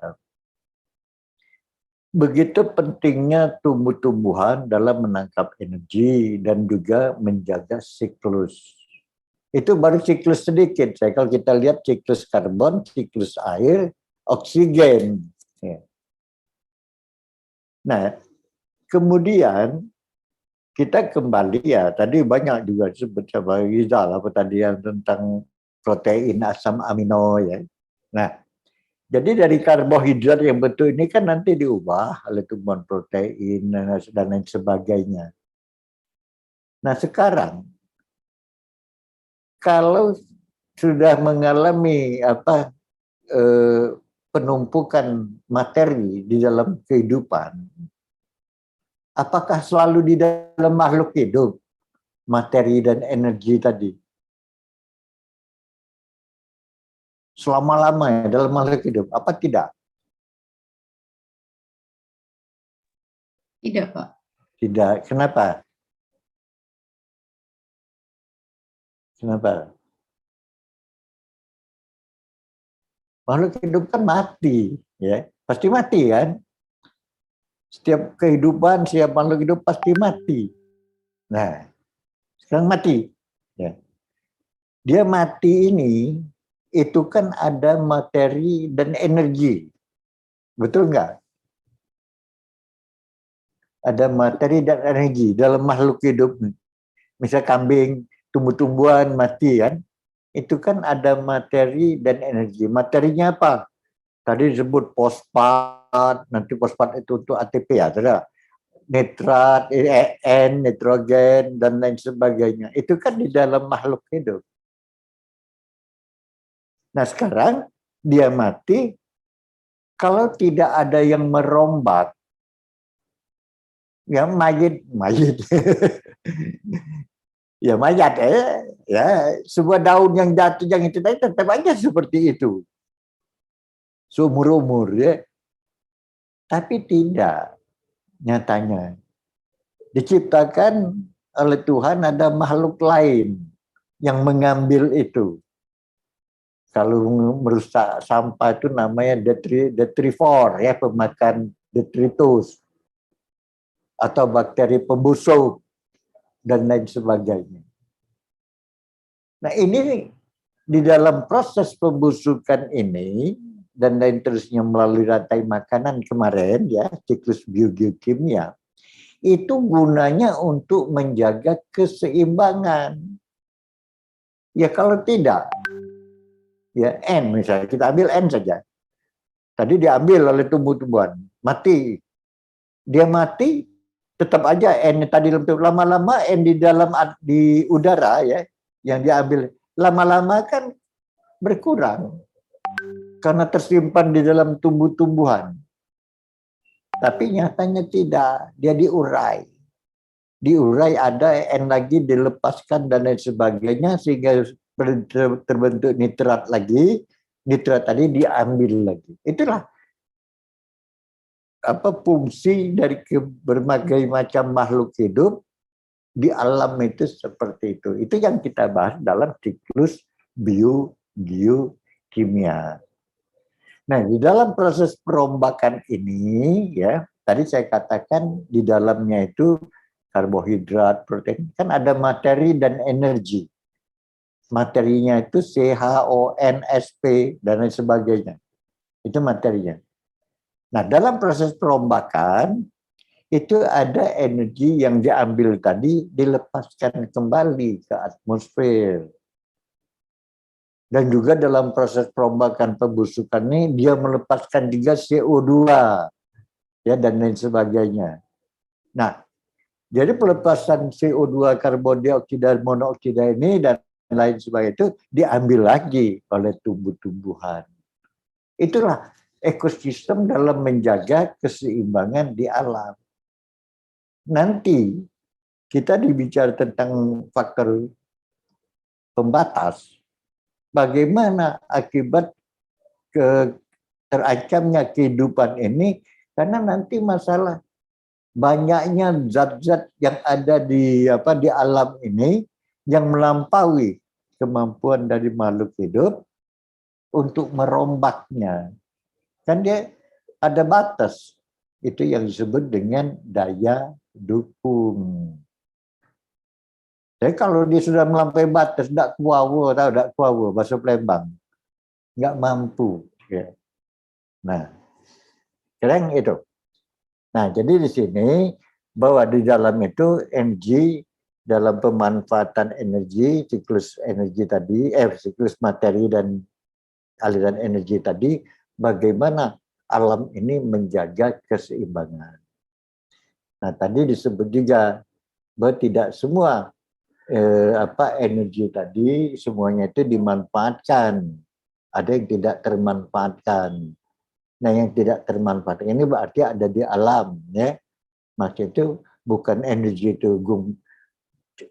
Speaker 1: begitu pentingnya tumbuh-tumbuhan dalam menangkap energi dan juga menjaga siklus. Itu baru siklus sedikit. Kalau kita lihat siklus karbon, siklus air, oksigen. Nah, kemudian kita kembali ya, tadi banyak juga disebut sama Rizal, apa tadi yang tentang protein, asam amino ya. Nah, jadi dari karbohidrat yang betul ini kan nanti diubah oleh tumbuhan protein dan lain sebagainya. Nah sekarang kalau sudah mengalami penumpukan materi di dalam kehidupan, Apakah selalu di dalam makhluk hidup, materi dan energi tadi? Selama-lamanya dalam makhluk hidup, apa tidak?
Speaker 6: Tidak, Pak.
Speaker 1: Tidak. Kenapa? Kenapa? Makhluk hidup kan mati, ya. Pasti mati kan? Setiap kehidupan, setiap makhluk hidup pasti mati. Nah, sekarang mati. Ya. Dia mati ini, itu kan ada materi dan energi. Betul nggak? Ada materi dan energi dalam makhluk hidup. Misal kambing, tumbuh-tumbuhan mati kan? Itu kan ada materi dan energi. Materinya apa? Tadi disebut fosfat, nanti fosfat itu untuk ATP ya, tidak? Nitrat, N, nitrogen, dan lain sebagainya. Itu kan di dalam makhluk hidup. Nah sekarang dia mati, kalau tidak ada yang merombak, ya mayit. Ya mayat ya sebuah daun yang jatuh yang itu tadi tetap aja seperti itu. Seumur-umur ya. Tapi tidak nyatanya. Diciptakan oleh Tuhan ada makhluk lain yang mengambil itu. Kalau merusak sampah itu namanya detrivore ya, pemakan detritus atau bakteri pembusuk dan lain sebagainya. Nah ini di dalam proses pembusukan ini dan lain terusnya melalui rantai makanan kemarin ya, siklus biogeokimia, itu gunanya untuk menjaga keseimbangan. Ya kalau tidak, ya N misalnya, kita ambil N saja. Tadi diambil oleh tumbuh-tumbuhan, mati. Dia mati, tetap aja N tadi lama-lama N di udara ya, yang diambil lama-lama kan berkurang karena tersimpan di dalam tumbuh-tumbuhan. Tapi nyatanya tidak, dia diurai. Diurai ada N lagi dilepaskan dan lain sebagainya sehingga terbentuk nitrat lagi, nitrat tadi diambil lagi. Itulah fungsi dari berbagai macam makhluk hidup di alam itu seperti itu. Itu yang kita bahas dalam siklus biogeokimia. Nah, di dalam proses perombakan ini ya, tadi saya katakan di dalamnya itu karbohidrat, protein, kan ada materi dan energi. Materinya itu CHONSP dan lain sebagainya. Itu materinya. Nah, dalam proses perombakan itu ada energi yang diambil tadi dilepaskan kembali ke atmosfer. Dan juga dalam proses perombakan pembusukan ini dia melepaskan juga CO2 ya dan lain sebagainya. Nah, jadi pelepasan CO2 karbon dioksida monoksida ini dan lain sebagainya itu diambil lagi oleh tumbuh-tumbuhan. Itulah ekosistem dalam menjaga keseimbangan di alam. Nanti kita dibicara tentang faktor pembatas. Bagaimana akibat terancamnya kehidupan ini, karena nanti masalah banyaknya zat-zat yang ada di alam ini yang melampaui kemampuan dari makhluk hidup untuk merombaknya. Kan dia ada batas. Itu yang disebut dengan daya dukung. Jadi kalau dia sudah melampaui batas, tidak kuawa, bahasa Palembang, nggak mampu. Ya. Nah, keren itu. Nah, jadi di sini bahwa di dalam itu energi dalam pemanfaatan energi, siklus energi tadi, siklus materi dan aliran energi tadi, bagaimana alam ini menjaga keseimbangan. Nah, tadi disebut juga bahwa tidak semua energi tadi semuanya itu dimanfaatkan. Ada yang tidak termanfaatkan. Nah, yang tidak termanfaatkan ini berarti ada di alam, ya. Maka itu bukan energi itu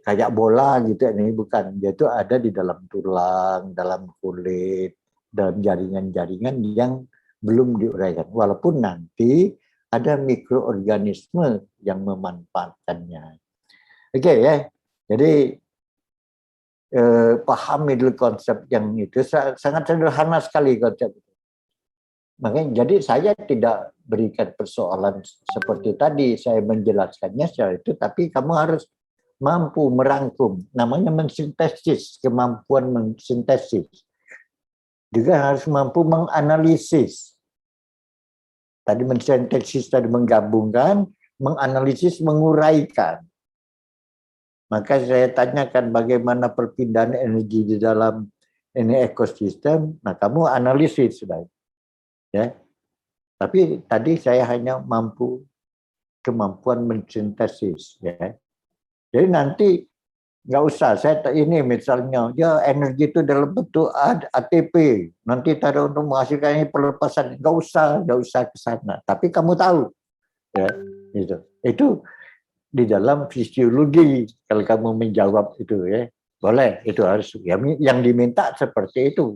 Speaker 1: kayak bola gitu, ini bukan. Dia itu ada di dalam tulang, dalam kulit, dalam jaringan-jaringan yang belum diuraikan. Walaupun nanti ada mikroorganisme yang memanfaatkannya. Oke ya, jadi pahami dulu konsep yang itu, sangat sederhana sekali konsep itu. Makanya jadi saya tidak berikan persoalan seperti tadi, saya menjelaskannya secara itu, tapi kamu harus mampu merangkum, namanya mensintesis, kemampuan mensintesis. Juga harus mampu menganalisis. Tadi mensintesis, tadi menggabungkan, menganalisis, menguraikan. Maka saya tanyakan bagaimana perpindahan energi di dalam ini ekosistem. Nah, kamu analisis sudah, ya. Tapi tadi saya hanya mampu kemampuan mensintesis, ya. Jadi nanti nggak usah saya ini misalnya, ya energi itu dalam bentuk ATP. Nanti tadi untuk menghasilkan ini pelepasan, nggak usah ke sana. Tapi kamu tahu, ya, gitu. Itu di dalam fisiologi kalau kamu menjawab itu, ya boleh, itu harus ya, yang diminta seperti itu.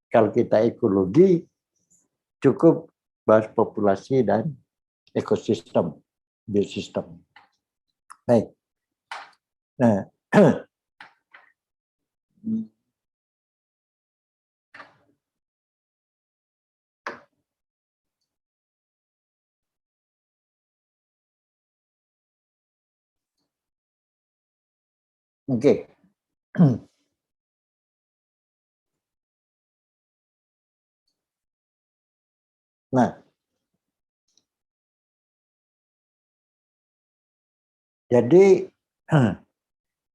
Speaker 1: Kalau kita ekologi cukup bahas populasi dan ekosistem, biosistem. Baik. Nah, oke. Nah, jadi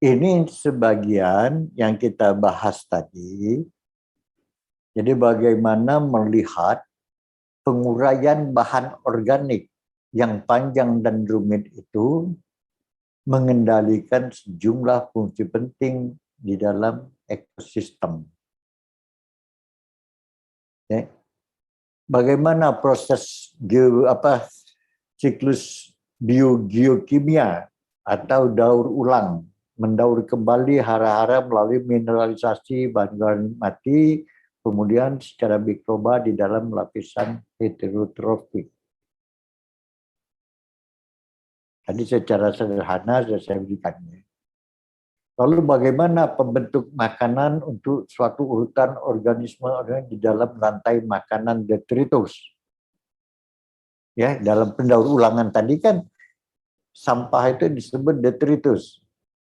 Speaker 1: ini sebagian yang kita bahas tadi. Jadi bagaimana melihat penguraian bahan organik yang panjang dan rumit itu mengendalikan sejumlah fungsi penting di dalam ekosistem. Ya. Bagaimana proses siklus biogeokimia atau daur ulang, mendaur kembali hara-hara melalui mineralisasi bahan mati, kemudian secara mikroba di dalam lapisan heterotrofik. Tadi secara sederhana sudah saya berikannya. Lalu bagaimana pembentuk makanan untuk suatu urutan organisme di dalam rantai makanan detritus? Ya, dalam pendaur ulangan tadi kan sampah itu disebut detritus,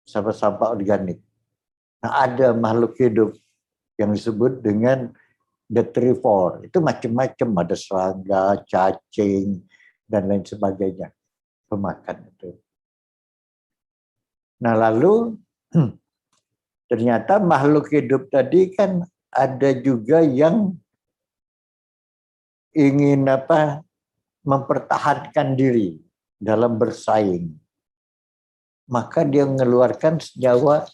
Speaker 1: sampah organik. Nah, ada makhluk hidup yang disebut dengan detrivor. Itu macam-macam, ada serangga, cacing, dan lain sebagainya. Pemakan itu. Nah, lalu ternyata makhluk hidup tadi kan ada juga yang ingin mempertahankan diri dalam bersaing. Maka dia mengeluarkan senyawa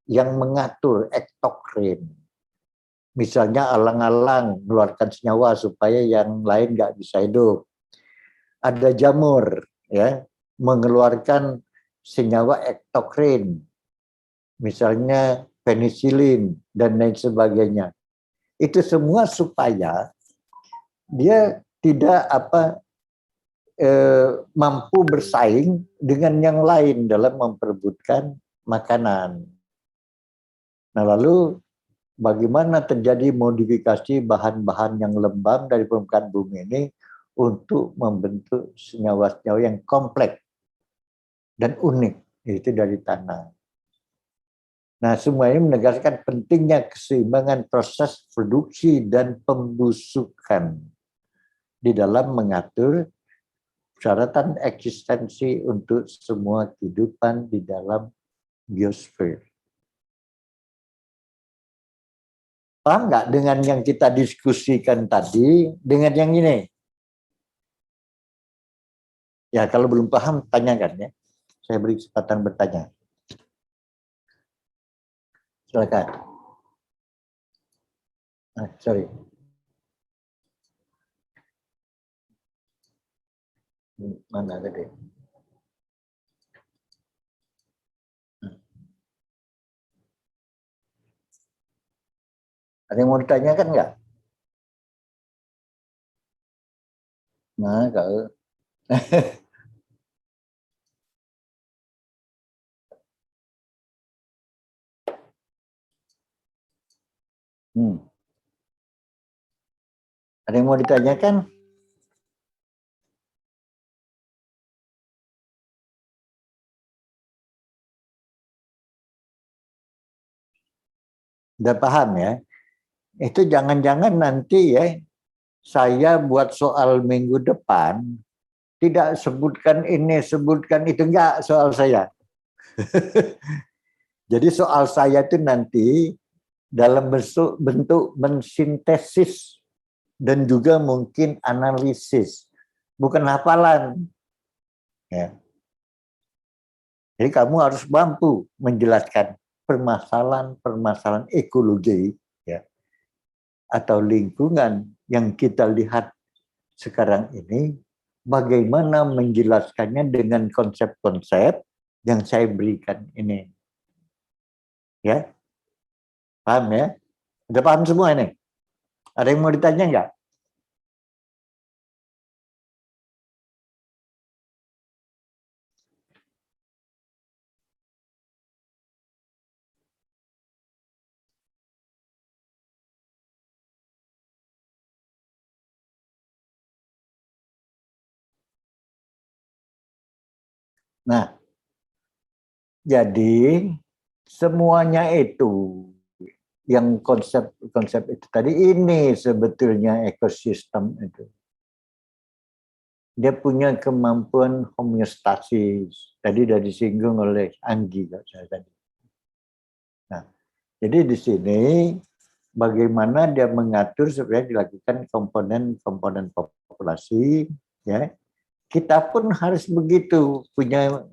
Speaker 1: yang mengatur, ektokrin. Misalnya alang-alang mengeluarkan senyawa supaya yang lain nggak bisa hidup. Ada jamur, ya, mengeluarkan senyawa ektokrin, misalnya penisilin dan lain sebagainya. Itu semua supaya dia tidak mampu bersaing dengan yang lain dalam memperebutkan makanan. Nah, lalu bagaimana terjadi modifikasi bahan-bahan yang lembab dari permukaan bumi ini untuk membentuk senyawa-senyawa yang kompleks dan unik, yaitu dari tanah. Nah, semua ini menegaskan pentingnya keseimbangan proses produksi dan pembusukan di dalam mengatur persyaratan eksistensi untuk semua kehidupan di dalam biosfer. Paham nggak dengan yang kita diskusikan tadi dengan yang ini? Ya, kalau belum paham, tanyakan ya. Saya beri kesempatan bertanya. Silakan. Sorry. Mana tadi? Ada yang mau ditanyakan nggak? Nah, kalau ada yang mau ditanyakan? Udah paham ya? Itu jangan-jangan nanti ya, saya buat soal minggu depan, tidak sebutkan ini, sebutkan itu, enggak soal saya. Jadi soal saya itu nanti dalam bentuk mensintesis dan juga mungkin analisis, bukan hafalan. Ya. Jadi kamu harus mampu menjelaskan permasalahan-permasalahan ekologi ya, atau lingkungan yang kita lihat sekarang ini, bagaimana menjelaskannya dengan konsep-konsep yang saya berikan ini. Ya, paham ya? Udah paham semua ini? Ada yang mau ditanya nggak? Nah, jadi semuanya itu yang konsep itu tadi, ini sebetulnya ekosistem itu. Dia punya kemampuan homeostasis. Tadi sudah disinggung oleh Anggi saya tadi. Nah, jadi di sini bagaimana dia mengatur supaya dilakukan komponen-komponen populasi, ya. Kita pun harus begitu, punya,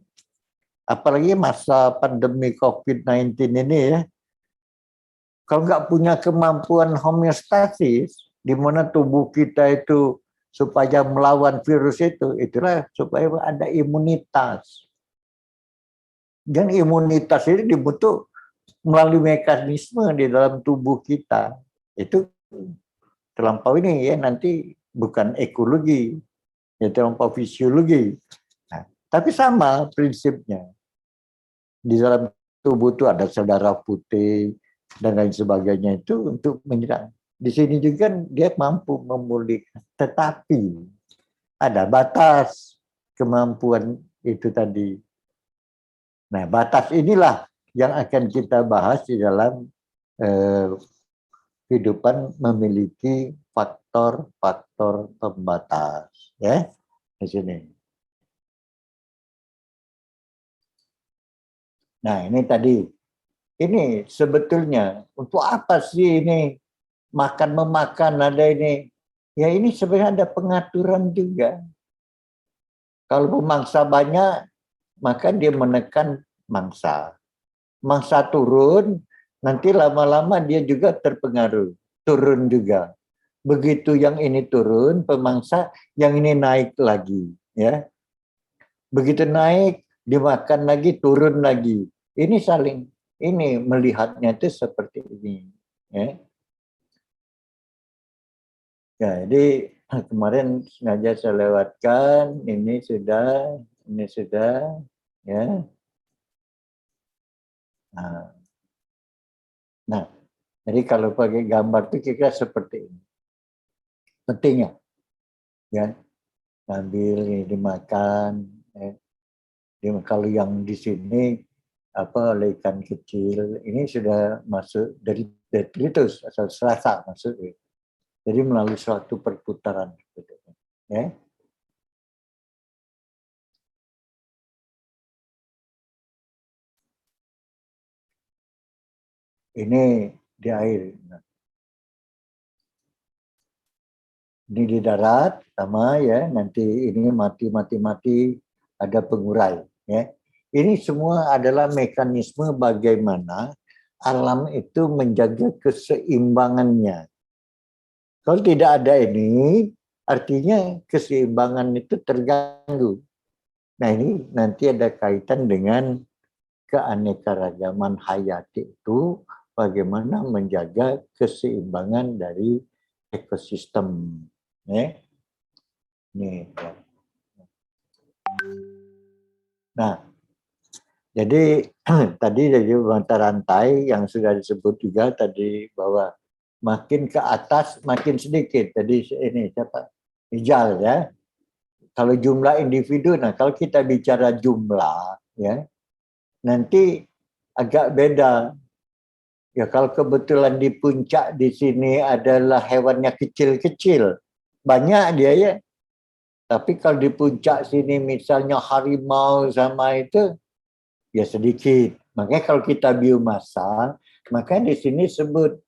Speaker 1: apalagi masa pandemi COVID-19 ini ya. Kalau nggak punya kemampuan homeostasis, di mana tubuh kita itu supaya melawan virus itu, itulah supaya ada imunitas. Dan imunitas ini dibentuk melalui mekanisme di dalam tubuh kita. Itu terlampau ini ya, nanti bukan ekologi, ya terlampau fisiologi. Nah, tapi sama prinsipnya. Di dalam tubuh itu ada sel darah putih dan lain sebagainya itu untuk menyerang. Di sini juga dia mampu memulihkan, tetapi ada batas kemampuan itu tadi. Nah, batas inilah yang akan kita bahas di dalam kehidupan memiliki faktor-faktor pembatas, ya di sini. Nah, ini tadi, ini sebetulnya untuk apa sih ini makan-memakan ada ini? Ya ini sebenarnya ada pengaturan juga. Kalau pemangsa banyak, maka dia menekan mangsa. Mangsa turun, nanti lama-lama dia juga terpengaruh, turun juga. Begitu yang ini turun, pemangsa, yang ini naik lagi, ya. Begitu naik, dimakan lagi, turun lagi. Ini saling, ini melihatnya itu seperti ini, ya. Ya, jadi kemarin sengaja saya lewatkan, ini sudah, ya. Nah, jadi kalau pakai gambar itu kira seperti ini. Pentingnya, ya, ambil ini dimakan. Ya. Kalau yang di sini apa oleh ikan kecil, ini sudah masuk dari detritus asal serasa masuk. Ya. Jadi melalui suatu perputaran. Ya. Ini di air. Ini di darat sama ya, nanti ini mati ada pengurai ya. Ini semua adalah mekanisme bagaimana alam itu menjaga keseimbangannya. Kalau tidak ada ini, artinya keseimbangan itu terganggu. Nah ini nanti ada kaitan dengan keanekaragaman hayati itu, bagaimana menjaga keseimbangan dari ekosistem. Ya. Nih. Nah, jadi tadi dari mata rantai yang sudah disebut juga tadi bahwa makin ke atas makin sedikit. Jadi ini siapa? Ijal ya. Kalau jumlah individu, nah kalau kita bicara jumlah ya, nanti agak beda. Ya kalau kebetulan di puncak di sini adalah hewannya kecil-kecil, banyak dia ya. Tapi kalau di puncak sini misalnya harimau sama itu, ya sedikit. Makanya kalau kita biomasa, maka di sini sebut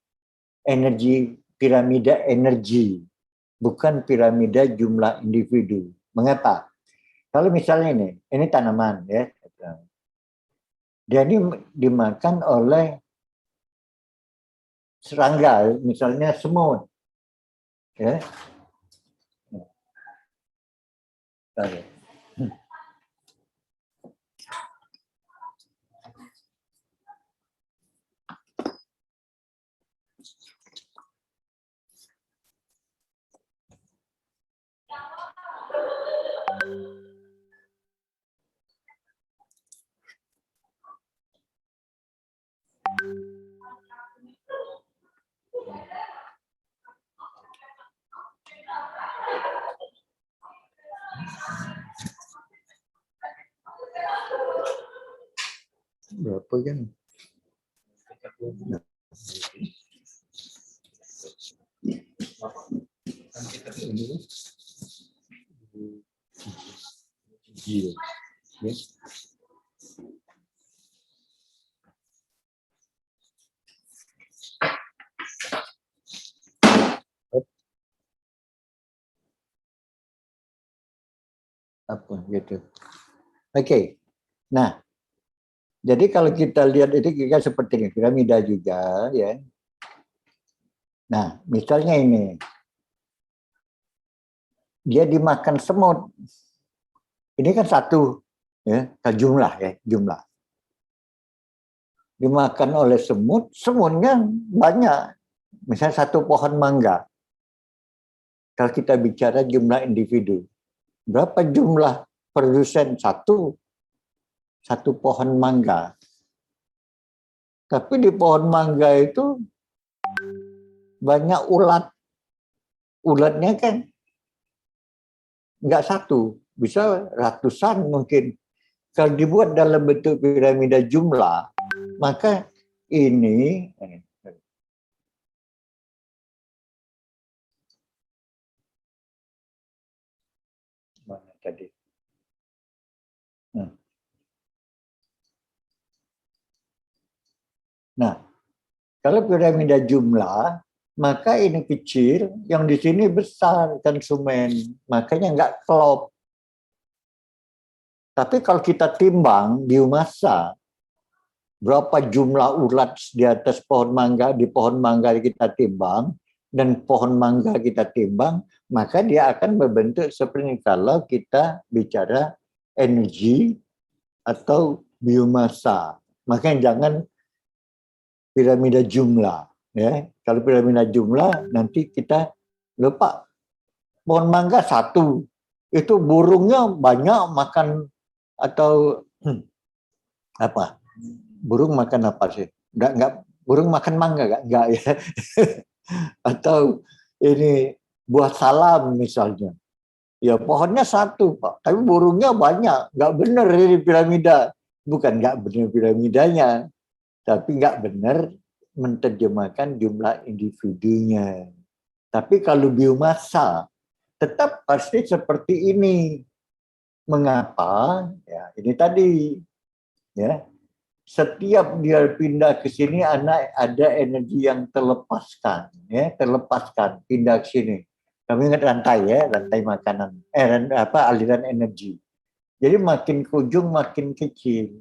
Speaker 1: energi, piramida energi, bukan piramida jumlah individu. Mengapa? Kalau misalnya ini tanaman ya, dia ini dimakan oleh serangga, misalnya semut, ya. Berapa kan? Apa gitu. Oke. Nah, jadi kalau kita lihat itu kita seperti ini, piramida juga ya. Nah, misalnya ini. Dia dimakan semut. Ini kan satu ya, jumlah ya, jumlah. Dimakan oleh semut, semutnya banyak. Misalnya satu pohon mangga. Kalau kita bicara jumlah individu, berapa jumlah produsen satu pohon mangga? Tapi di pohon mangga itu banyak ulat. Ulatnya kan nggak satu, bisa ratusan mungkin. Kalau dibuat dalam bentuk piramida jumlah, maka ini mana tadi? Nah, kalau piramida jumlah, maka ini kecil, yang di sini besar konsumen, makanya nggak klop. Tapi kalau kita timbang biomasa, berapa jumlah ulat di atas pohon mangga, di pohon mangga kita timbang, dan pohon mangga kita timbang, maka dia akan berbentuk seperti ini kalau kita bicara energi atau biomasa. Makanya jangan piramida jumlah. Ya, kalau piramida jumlah nanti kita lupa pohon mangga satu, itu burungnya banyak makan atau apa? Burung makan apa sih? Enggak burung makan mangga enggak ya. Atau ini buah salam misalnya. Ya pohonnya satu, Pak, tapi burungnya banyak. Enggak benar ini piramida. Bukan enggak benar piramidanya, tapi enggak benar menerjemahkan jumlah individunya. Tapi kalau biomasa tetap pasti seperti ini. Mengapa? Ya, ini tadi ya. Setiap dia pindah ke sini ada energi yang terlepaskan, ya, terlepaskan pindah ke sini. Kami ingat rantai ya, rantai makanan, aliran energi. Jadi makin ke ujung makin kecil.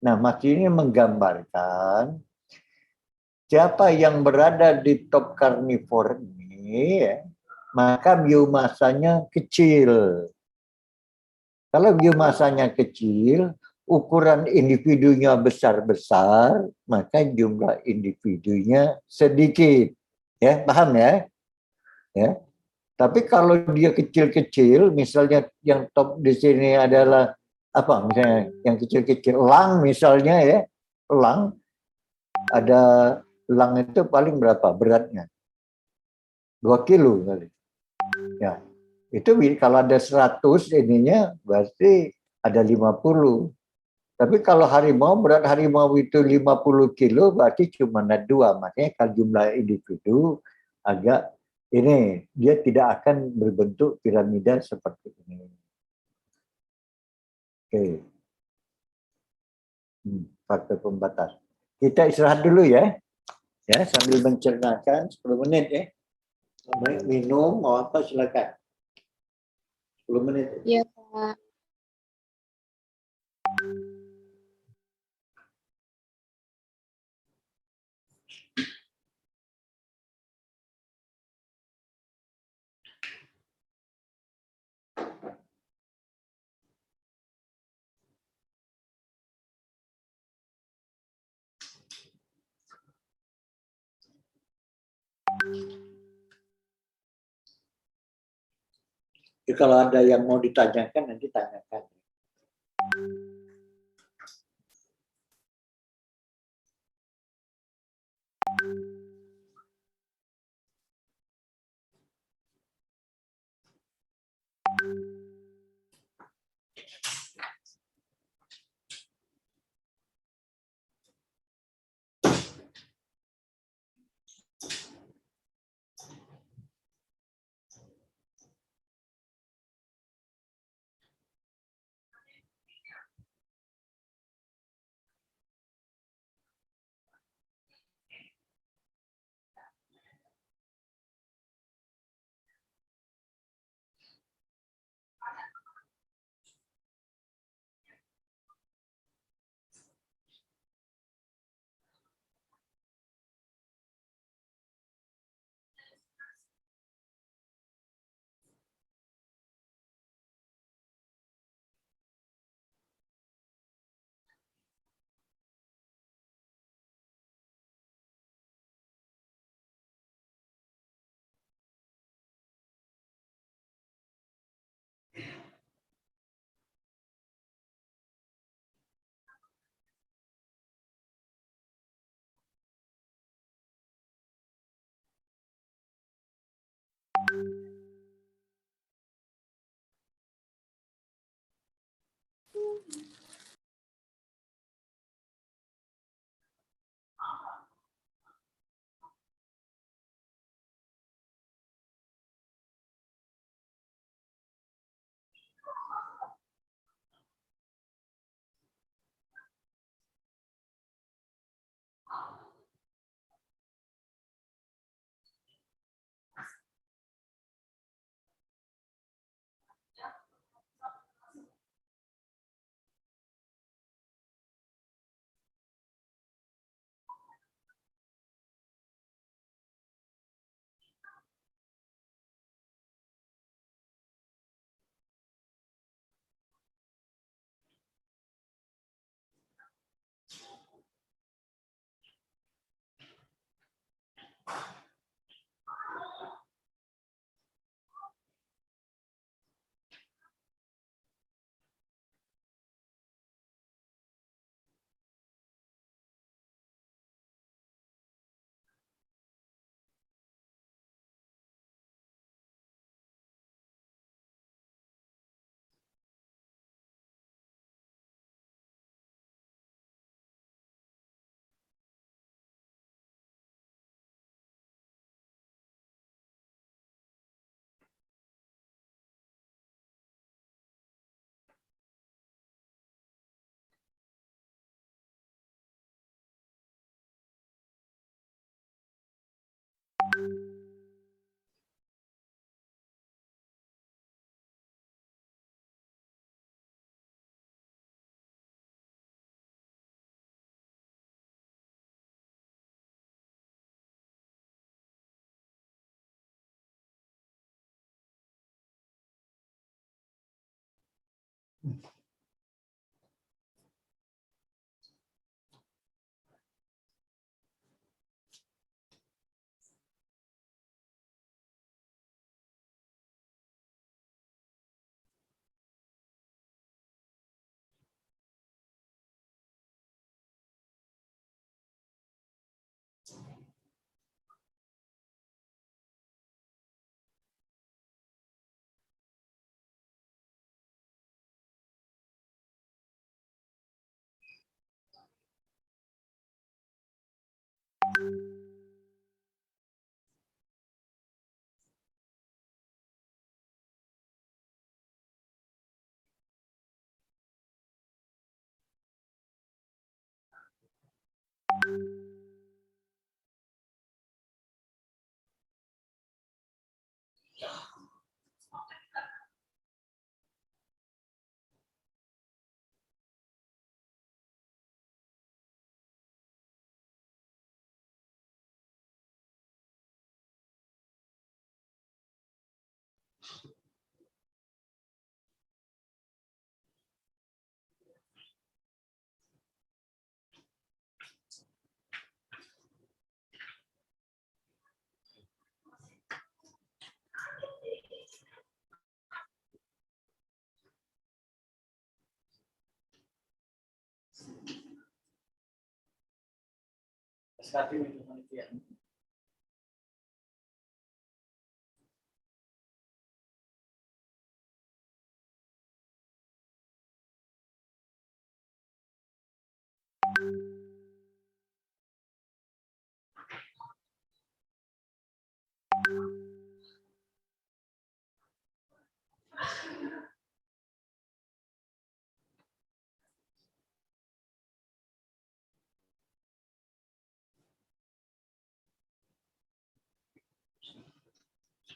Speaker 1: Nah, makin ini menggambarkan siapa yang berada di top karnivor ini, ya, maka biomasanya kecil. Kalau biomasanya kecil, ukuran individunya besar-besar, maka jumlah individunya sedikit. Ya, paham ya? Ya. Tapi kalau dia kecil-kecil, misalnya yang top di sini adalah apa? Misalnya yang kecil-kecil, elang misalnya ya, elang ada elang itu paling berapa beratnya? 2 kilo kali. Ya, itu kalau ada 100 ininya berarti ada 50. Tapi kalau harimau, berat harimau itu 50 kilo berarti cuma ada 2. Makanya kalau jumlah individu agak ini, dia tidak akan berbentuk piramida seperti ini. Oke. Faktor pembatas. Kita istirahat dulu ya. Ya, sambil mencernakan 10 menit ya. Minum, mau apa silakan. 10 menit.
Speaker 6: Iya, Pak.
Speaker 1: Jadi kalau ada yang mau ditanyakan, nanti tanyakan.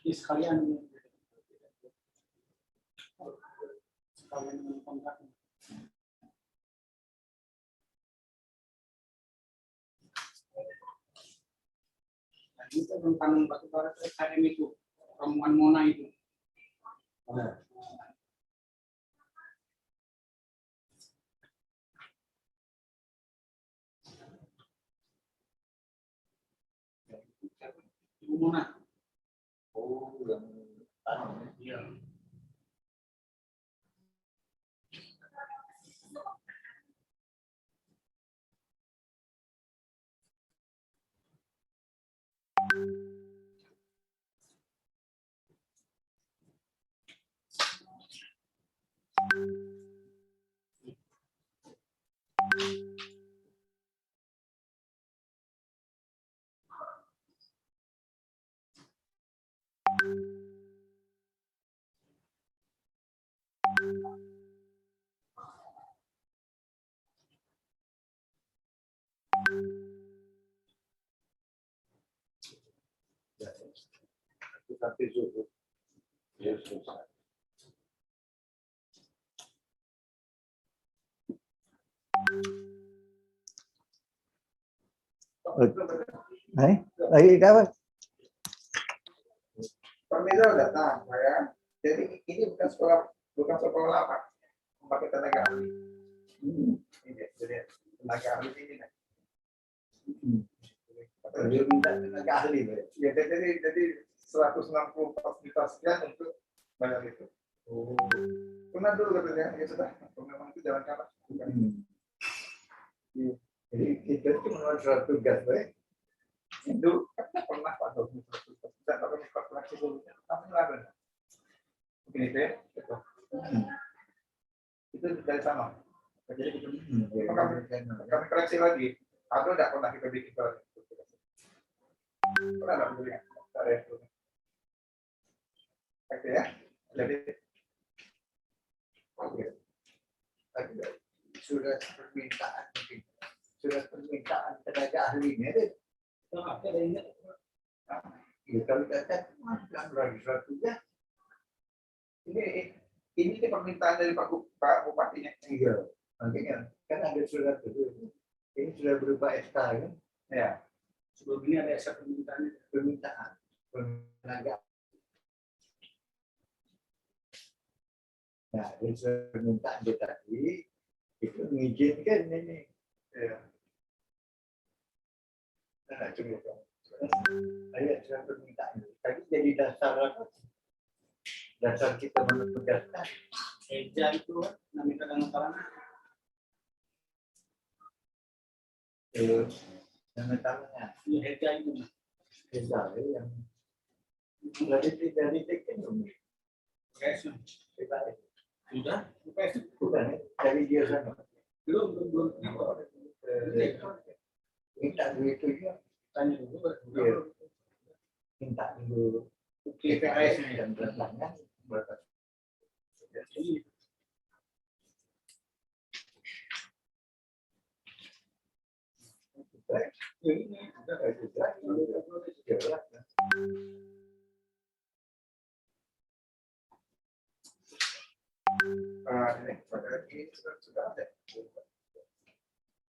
Speaker 8: Sekalian kontrak. Itu tentang batubara SKM itu, rombongan Mona itu. Ibu Mona. Oh, yang iya.
Speaker 1: Tapi zuhur. Ya, susah. Lagi apa?
Speaker 8: Permisa datang, ya. Jadi ini bukan sekolah apa? Pakai tenaga ahli. Ini jadi tenaga ahli ini. Dia minta tenaga ahli. Ya, jadi 164 juta sekian untuk bayar itu. Oh. Pernah dulu katanya, ya sudah. Memang itu jalan kalah. Jadi kita itu menurut surat tugas, baik. Itu pernah Pak Dodi kita pakai kalkulasi dulu, tapi nggak ada. Mungkin itu ya, itu dari sama. Jadi kami koreksi lagi. Atau tidak pernah kita bikin kalkulasi. Pernah nggak belinya? Oke ya. Jadi oke. Surat permintaan mungkin. Surat permintaan tenaga ahlinya deh. Ya, kalau kata lagi suatu ya. Ini permintaan dari Pak Bupatinya. Iya. Makanya kan ada surat itu. Ini sudah berupa SK kan? Ya. Sebelum ini ada SK permintaan tenaga
Speaker 1: Nah, dari permintaan dia tadi itu mengizinkan ini. Ya. Nah, coba. Ayat surat permintaan. Tadi jadi dasar apa? Dasar kita menugaskan.
Speaker 8: Eja itu namanya kadang-kadang
Speaker 1: Nama tangannya.
Speaker 8: Eja itu.
Speaker 1: Eja yang dari tekan
Speaker 8: Sudah?
Speaker 1: bukan dari dia sana.
Speaker 8: Belum.
Speaker 1: Minta duit itu ya.
Speaker 8: Tanya dulu.
Speaker 1: Iya. Minta dulu.
Speaker 8: PKS
Speaker 1: dan belakangnya.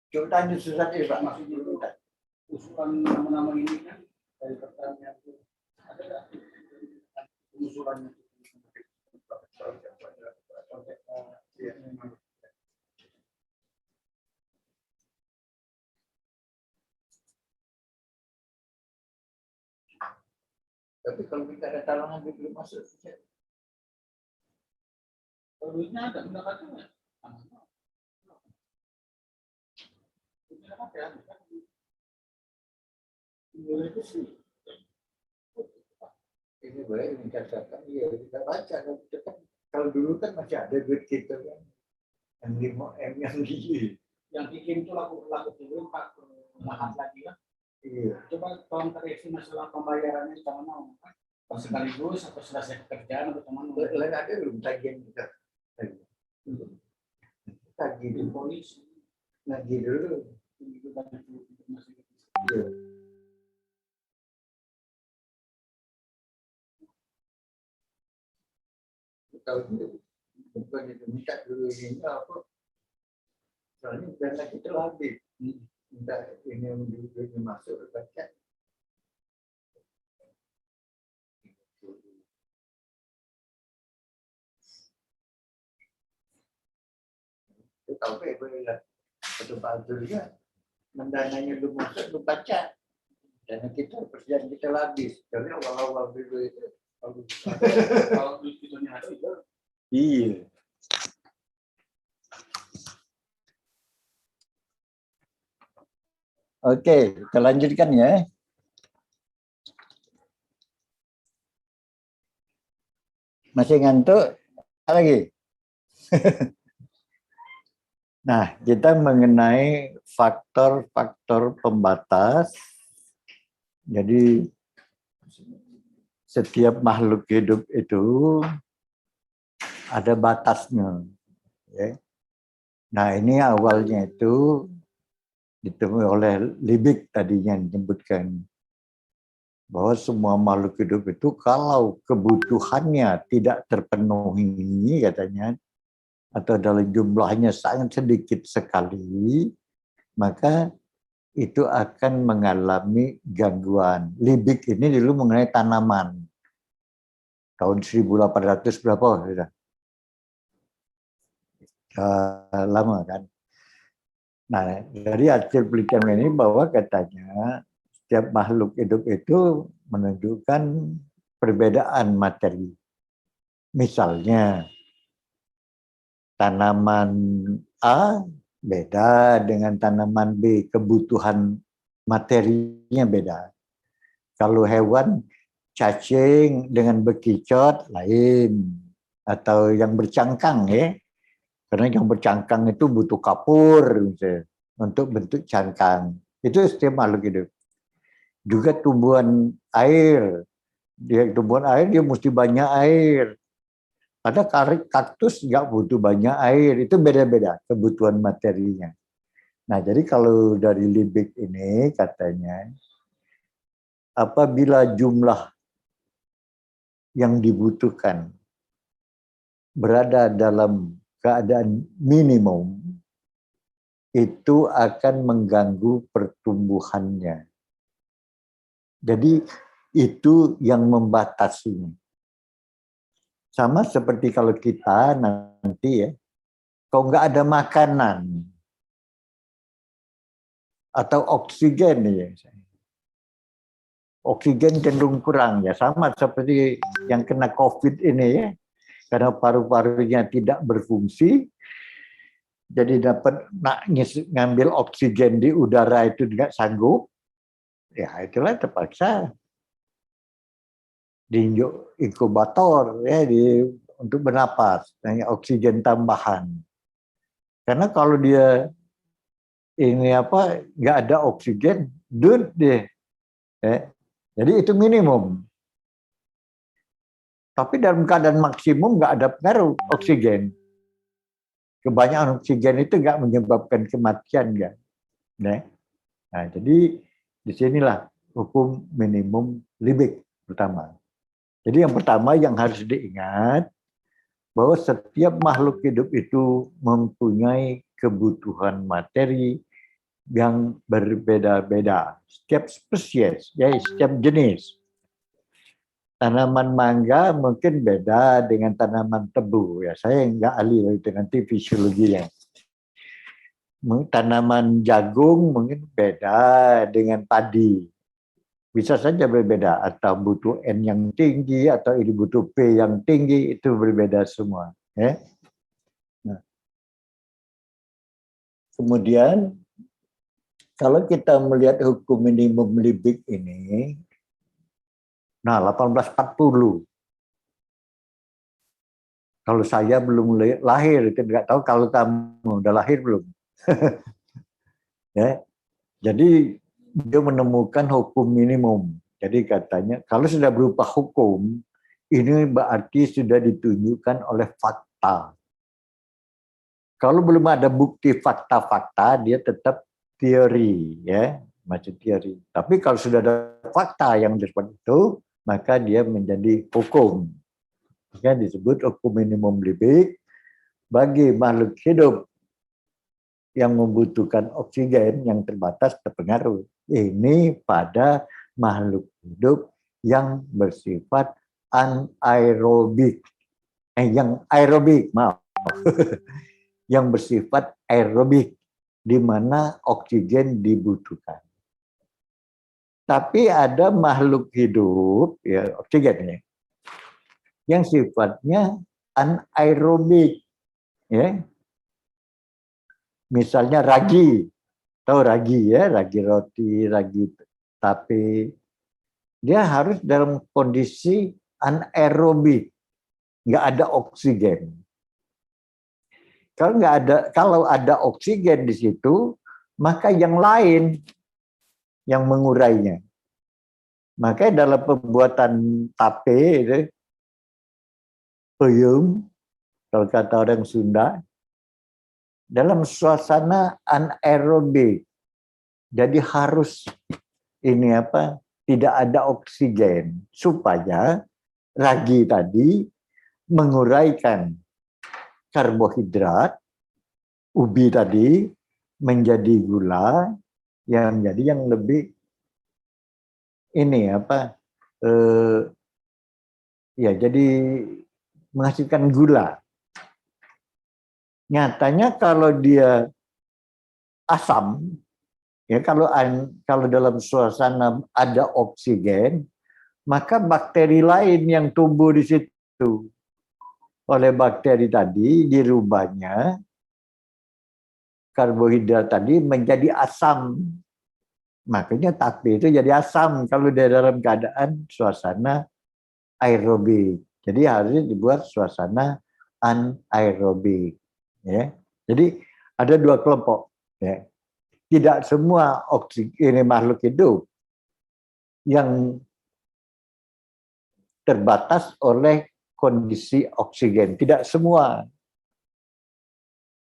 Speaker 1: Coba tanya susah deh Pak.
Speaker 8: Maksudnya itu usulan nama-nama ini kan dari pertanyaan itu ada nggak usulannya?
Speaker 1: Tapi kalau kita ada talangan duit belum masuk.
Speaker 8: Kalau duitnya ada, udah katanya. Itu sih.
Speaker 1: Ini boleh dikatakan, ya kita baca. Kalau dulu kan masih ada duit kita kan. Yang 5M yang gigi.
Speaker 8: Yang bikin itu laku dulu Pak lahat lagi kan.
Speaker 1: Iya.
Speaker 8: Coba tolong terisi masalah pembayarannya sama mau. Sekaligus atau selesai pekerjaan atau teman
Speaker 1: Lain ada belum tagihan kita? Tagih
Speaker 8: di
Speaker 1: dulu.
Speaker 8: polisi.
Speaker 1: Nagih dulu.
Speaker 8: Itu banyak informasi.
Speaker 1: Iya. Kalau itu bukan itu minta dulu ini apa? Soalnya dana kita habis. Minta ini duitnya masuk baca. Itu tahu apa ya? Satu Abdul ya, mendananya lu masuk lu baca. Dana kita persiapan kita habis. Jadi awal-awal dulu itu.
Speaker 8: Kalau duit itu ada itu.
Speaker 1: Iya. Oke, kita lanjutkan ya. Masih ngantuk? Lagi? Nah, kita mengenai faktor-faktor pembatas. Jadi, setiap makhluk hidup itu ada batasnya. Ya. Nah, ini awalnya itu ditemui oleh Liebig tadinya menyebutkan bahwa semua makhluk hidup itu kalau kebutuhannya tidak terpenuhi katanya atau dalam jumlahnya sangat sedikit sekali, maka itu akan mengalami gangguan. Liebig ini dulu mengenai tanaman. Tahun 1800 berapa? Lama kan. Nah, dari hasil penelitian ini bahwa katanya setiap makhluk hidup itu menunjukkan perbedaan materi. Misalnya, tanaman A beda dengan tanaman B, kebutuhan materinya beda. Kalau hewan, cacing dengan bekicot lain, atau yang bercangkang ya. Karena yang bercangkang itu butuh kapur misalnya, untuk bentuk cangkang. Itu setiap makhluk hidup. Juga tumbuhan air. Tumbuhan air dia mesti banyak air. Ada kaktus nggak butuh banyak air. Itu beda-beda kebutuhan materinya. Nah, jadi kalau dari Liebig ini katanya, apabila jumlah yang dibutuhkan berada dalam keadaan minimum, itu akan mengganggu pertumbuhannya. Jadi itu yang membatasinya. Sama seperti kalau kita nanti ya, kalau nggak ada makanan atau oksigen ya, oksigen cenderung kurang ya, sama seperti yang kena COVID ini ya, karena paru-parunya tidak berfungsi, jadi dapat ngambil oksigen di udara itu tidak sanggup, ya itulah terpaksa di inkubator ya untuk bernapas, oksigen tambahan. Karena kalau dia ini apa nggak ada oksigen, dud deh, ya. Jadi itu minimum. Tapi dalam keadaan maksimum nggak ada pengaruh oksigen. Kebanyakan oksigen itu nggak menyebabkan kematian kan. Nah, jadi disinilah hukum minimum Liebig pertama. Jadi yang pertama yang harus diingat bahwa setiap makhluk hidup itu mempunyai kebutuhan materi yang berbeda-beda. Setiap spesies, ya setiap jenis. Tanaman mangga mungkin beda dengan tanaman tebu. Ya, saya nggak ahli dengan fisiologinya. Tanaman jagung mungkin beda dengan padi. Bisa saja berbeda. Atau butuh N yang tinggi, atau ini butuh P yang tinggi, itu berbeda semua. Ya. Nah. Kemudian, kalau kita melihat hukum minimum Liebig ini, nah, 1840. Kalau saya belum lahir, itu nggak tahu kalau kamu udah lahir belum. Ya, jadi dia menemukan hukum minimum. Jadi katanya kalau sudah berupa hukum, ini berarti sudah ditunjukkan oleh fakta. Kalau belum ada bukti fakta-fakta, dia tetap teori, ya, masih teori. Tapi kalau sudah ada fakta yang seperti itu, maka dia menjadi hukum. Maka disebut hukum minimum Liebig bagi makhluk hidup yang membutuhkan oksigen yang terbatas terpengaruh. Ini pada makhluk hidup yang bersifat anaerobik. Yang aerobik, maaf. Yang bersifat aerobik, di mana oksigen dibutuhkan. Tapi ada makhluk hidup, ya oksigen ya, yang sifatnya anaerobik, ya. Misalnya ragi, tahu ragi ya, ragi roti, ragi tape, dia harus dalam kondisi anaerobik, nggak ada oksigen. Kalau ada oksigen di situ, maka yang lain yang mengurainya. Makanya dalam pembuatan tape itu, peyem, kalau kata orang Sunda, dalam suasana anaerobik. Jadi harus ini apa? Tidak ada oksigen supaya ragi tadi menguraikan karbohidrat, ubi tadi menjadi gula yang jadi yang lebih ini apa? Ya jadi menghasilkan gula. Nyatanya kalau dia asam, ya kalau dalam suasana ada oksigen, maka bakteri lain yang tumbuh di situ oleh bakteri tadi dirubahnya karbohidrat tadi menjadi asam. Makanya tape itu jadi asam kalau dia dalam keadaan suasana aerobik. Jadi harusnya dibuat suasana anaerobik. Ya. Jadi ada dua kelompok. Ya. Tidak semua ini makhluk hidup yang terbatas oleh kondisi oksigen. Tidak semua.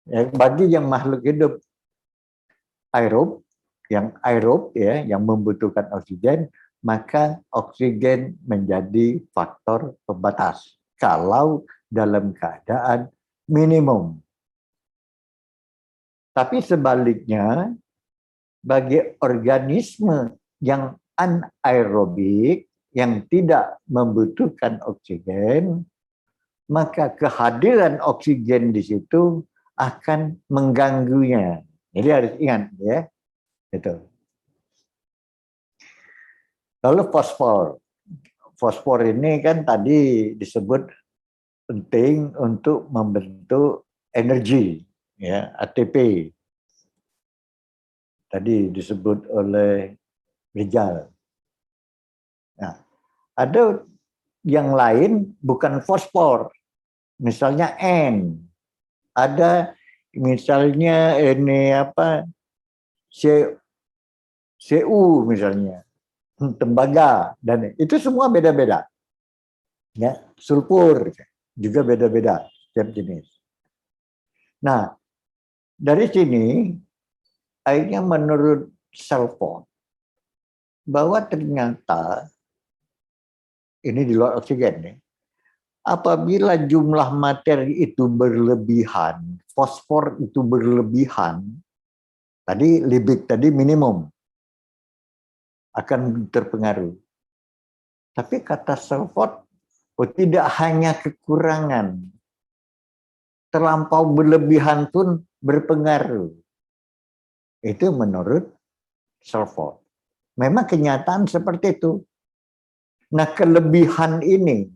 Speaker 1: Ya, bagi yang makhluk hidup aerob, ya, yang membutuhkan oksigen, maka oksigen menjadi faktor pembatas. Kalau dalam keadaan minimum. Tapi sebaliknya, bagi organisme yang anaerobik, yang tidak membutuhkan oksigen, maka kehadiran oksigen di situ akan mengganggunya. Jadi harus ingat ya, itu. Lalu fosfor. Fosfor ini kan tadi disebut penting untuk membentuk energi, ya, ATP. Tadi disebut oleh Rijal. Nah, ada yang lain bukan fosfor, misalnya N. Ada misalnya ini apa, Cu misalnya, tembaga, dan itu semua beda-beda. Ya, sulfur juga beda-beda setiap jenis. Nah, dari sini akhirnya menurut Salford bahwa ternyata ini di luar oksigen nih, apabila jumlah materi itu berlebihan, fosfor itu berlebihan, tadi Liebig tadi minimum akan terpengaruh. Tapi kata Salford, tidak hanya kekurangan, terlampau berlebihan pun berpengaruh. Itu menurut Salford. Memang kenyataan seperti itu. Nah, kelebihan ini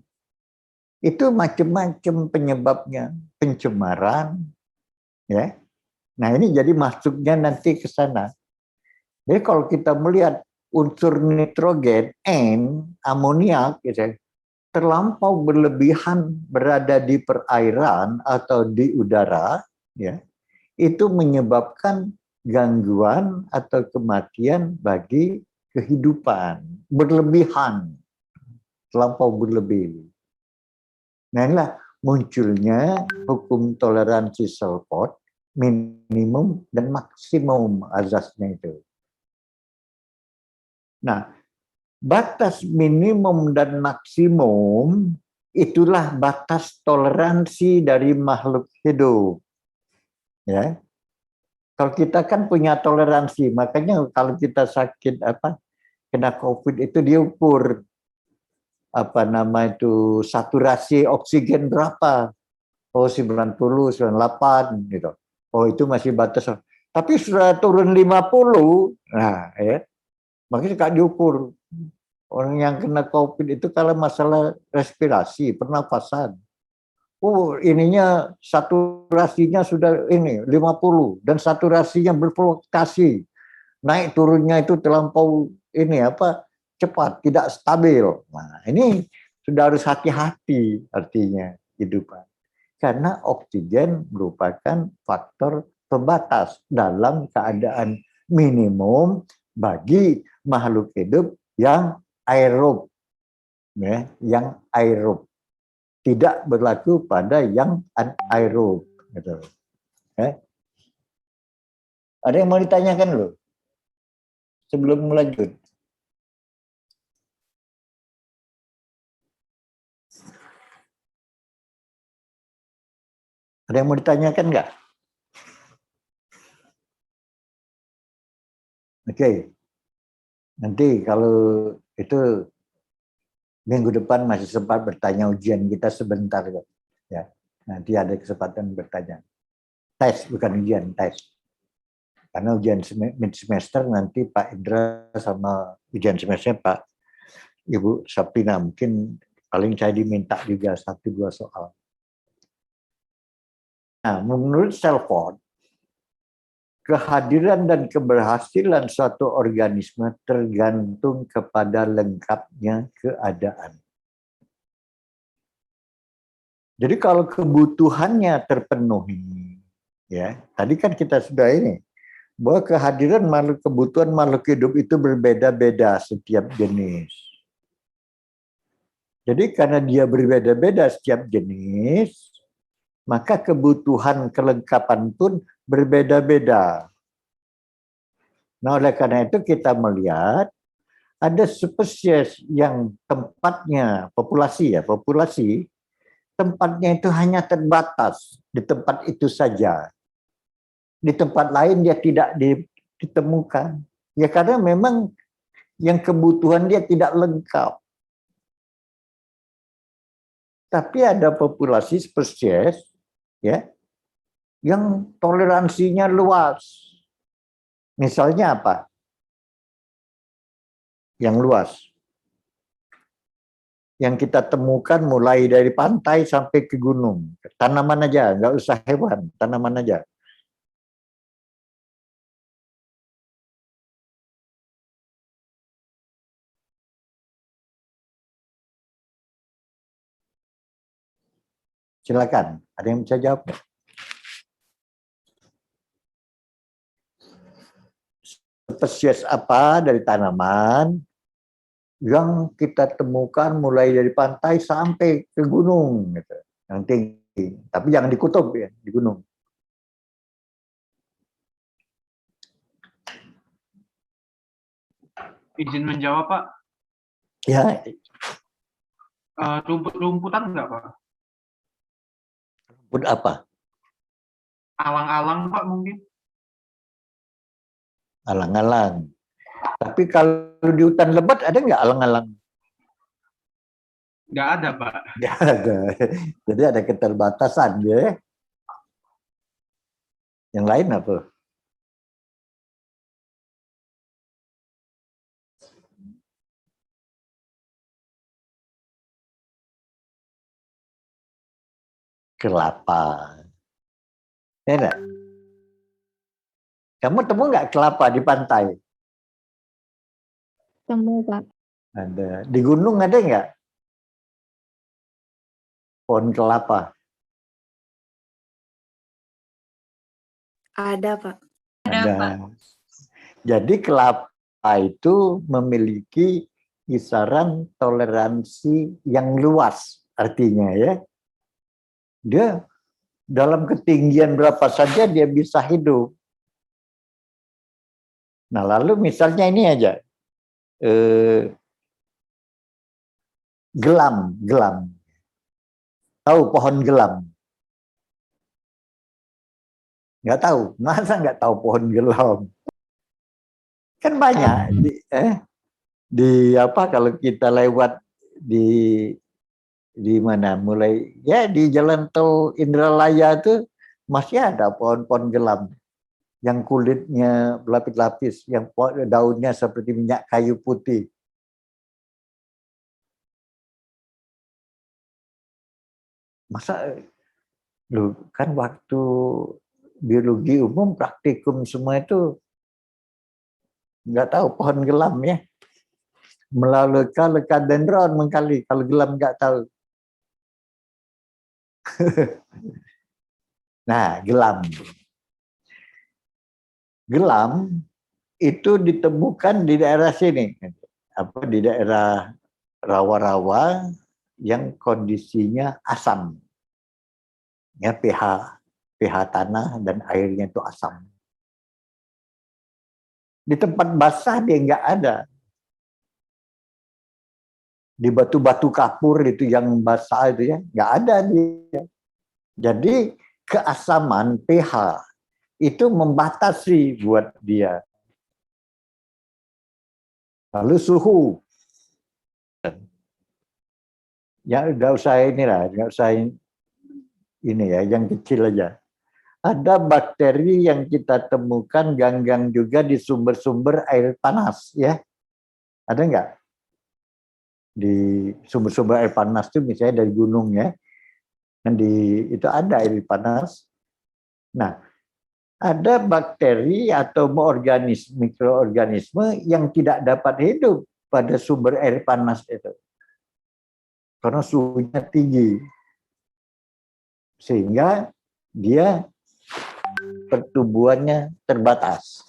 Speaker 1: itu macam-macam penyebabnya, pencemaran, ya. Nah, ini jadi masuknya nanti ke sana. Jadi kalau kita melihat unsur nitrogen N, amoniak, gitu, terlampau berlebihan berada di perairan atau di udara, ya, itu menyebabkan gangguan atau kematian bagi kehidupan, berlebihan, terlampau berlebih. Nah, inilah munculnya hukum toleransi Salford, minimum dan maksimum azasnya itu. Nah, batas minimum dan maksimum itulah batas toleransi dari makhluk hidup. Ya. Kalau kita kan punya toleransi, makanya kalau kita sakit kena COVID itu diukur saturasi oksigen berapa? Oh 90, 98 gitu. Oh itu masih batas. Tapi sudah turun 50, nah ya, makanya gak diukur. Orang yang kena COVID itu kalau masalah respirasi, pernafasan. Oh ininya saturasinya sudah ini 50 dan saturasinya berfluktuasi. Naik turunnya itu terlampau cepat, tidak stabil. Nah, ini sudah harus hati-hati artinya kehidupan. Karena oksigen merupakan faktor pembatas dalam keadaan minimum bagi makhluk hidup yang aerob. Ya, yang aerob. Tidak berlaku pada yang anaerob. Gitu. Ya. Ada yang mau ditanyakan loh? Sebelum lanjut. Ada yang mau ditanyakan nggak? Oke. Nanti kalau itu minggu depan masih sempat bertanya ujian kita sebentar kok. Ya. Nanti ada kesempatan bertanya. Tes, bukan ujian, tes. Karena ujian mid semester nanti Pak Indra sama ujian semesternya Pak Ibu Saprina. Mungkin paling saya diminta juga 1-2 soal. Nah, menurut Salford, kehadiran dan keberhasilan suatu organisme tergantung kepada lengkapnya keadaan. Jadi kalau kebutuhannya terpenuhi, ya, tadi kan kita sudah ini, bahwa kehadiran kebutuhan makhluk hidup itu berbeda-beda setiap jenis. Jadi karena dia berbeda-beda setiap jenis, maka kebutuhan kelengkapan pun berbeda-beda. Nah, oleh karena itu kita melihat ada spesies yang tempatnya populasi tempatnya itu hanya terbatas di tempat itu saja. Di tempat lain dia tidak ditemukan. Ya karena memang yang kebutuhan dia tidak lengkap. Tapi ada populasi spesies ya yang toleransinya luas. Misalnya apa? Yang luas. Yang kita temukan mulai dari pantai sampai ke gunung. Tanaman aja, nggak usah hewan, tanaman aja. Silakan, ada yang bisa jawab? Spesies apa dari tanaman yang kita temukan mulai dari pantai sampai ke gunung, gitu, yang tinggi. Tapi jangan di kutub ya, di gunung.
Speaker 4: Izin menjawab, Pak.
Speaker 1: Ya,
Speaker 4: Rumput-rumputan enggak, Pak?
Speaker 1: rumput apa?
Speaker 4: Alang-alang, Pak, mungkin?
Speaker 1: Alang-alang. Tapi kalau di hutan lebat ada nggak alang-alang?
Speaker 4: Nggak ada, Pak.
Speaker 1: Nggak ada. Jadi ada keterbatasan ya. Yang lain apa? Kelapa. Ya enggak? Kamu temu nggak kelapa di pantai?
Speaker 7: Temu, Pak.
Speaker 1: Ada. Di gunung ada nggak? Pohon kelapa.
Speaker 5: Ada, Pak.
Speaker 1: Ada. Jadi kelapa itu memiliki kisaran toleransi yang luas. Artinya ya, dia dalam ketinggian berapa saja dia bisa hidup. Nah lalu misalnya ini aja, gelam. Tahu pohon gelam? Nggak tahu, masa nggak tahu pohon gelam? Kan banyak di apa kalau kita lewat di mana mulai ya di jalan tol Indralaya itu masih ada pohon-pohon gelam yang kulitnya berlapis-lapis, yang daunnya seperti minyak kayu putih. Masa lu kan waktu biologi umum praktikum semua itu nggak tahu pohon gelam ya. Melalui lekadendron mengkali, kalau gelam nggak tahu. Nah, gelam. Gelam itu ditemukan di daerah sini, apa di daerah rawa-rawa yang kondisinya asam. Ya, pH tanah dan airnya itu asam. Di tempat basah dia nggak ada. Di batu-batu kapur itu yang basah itu ya, nggak ada dia. Jadi keasaman pH itu membatasi buat dia. Lalu suhu. Ya nggak usah inilah, nggak usah ini ya, yang kecil aja. Ada bakteri yang kita temukan ganggang juga di sumber-sumber air panas ya. Ada nggak? Di sumber-sumber air panas itu misalnya dari gunung ya. Dan itu ada air panas. Nah, ada bakteri atau mikroorganisme yang tidak dapat hidup pada sumber air panas itu. Karena suhunya tinggi. Sehingga dia pertumbuhannya terbatas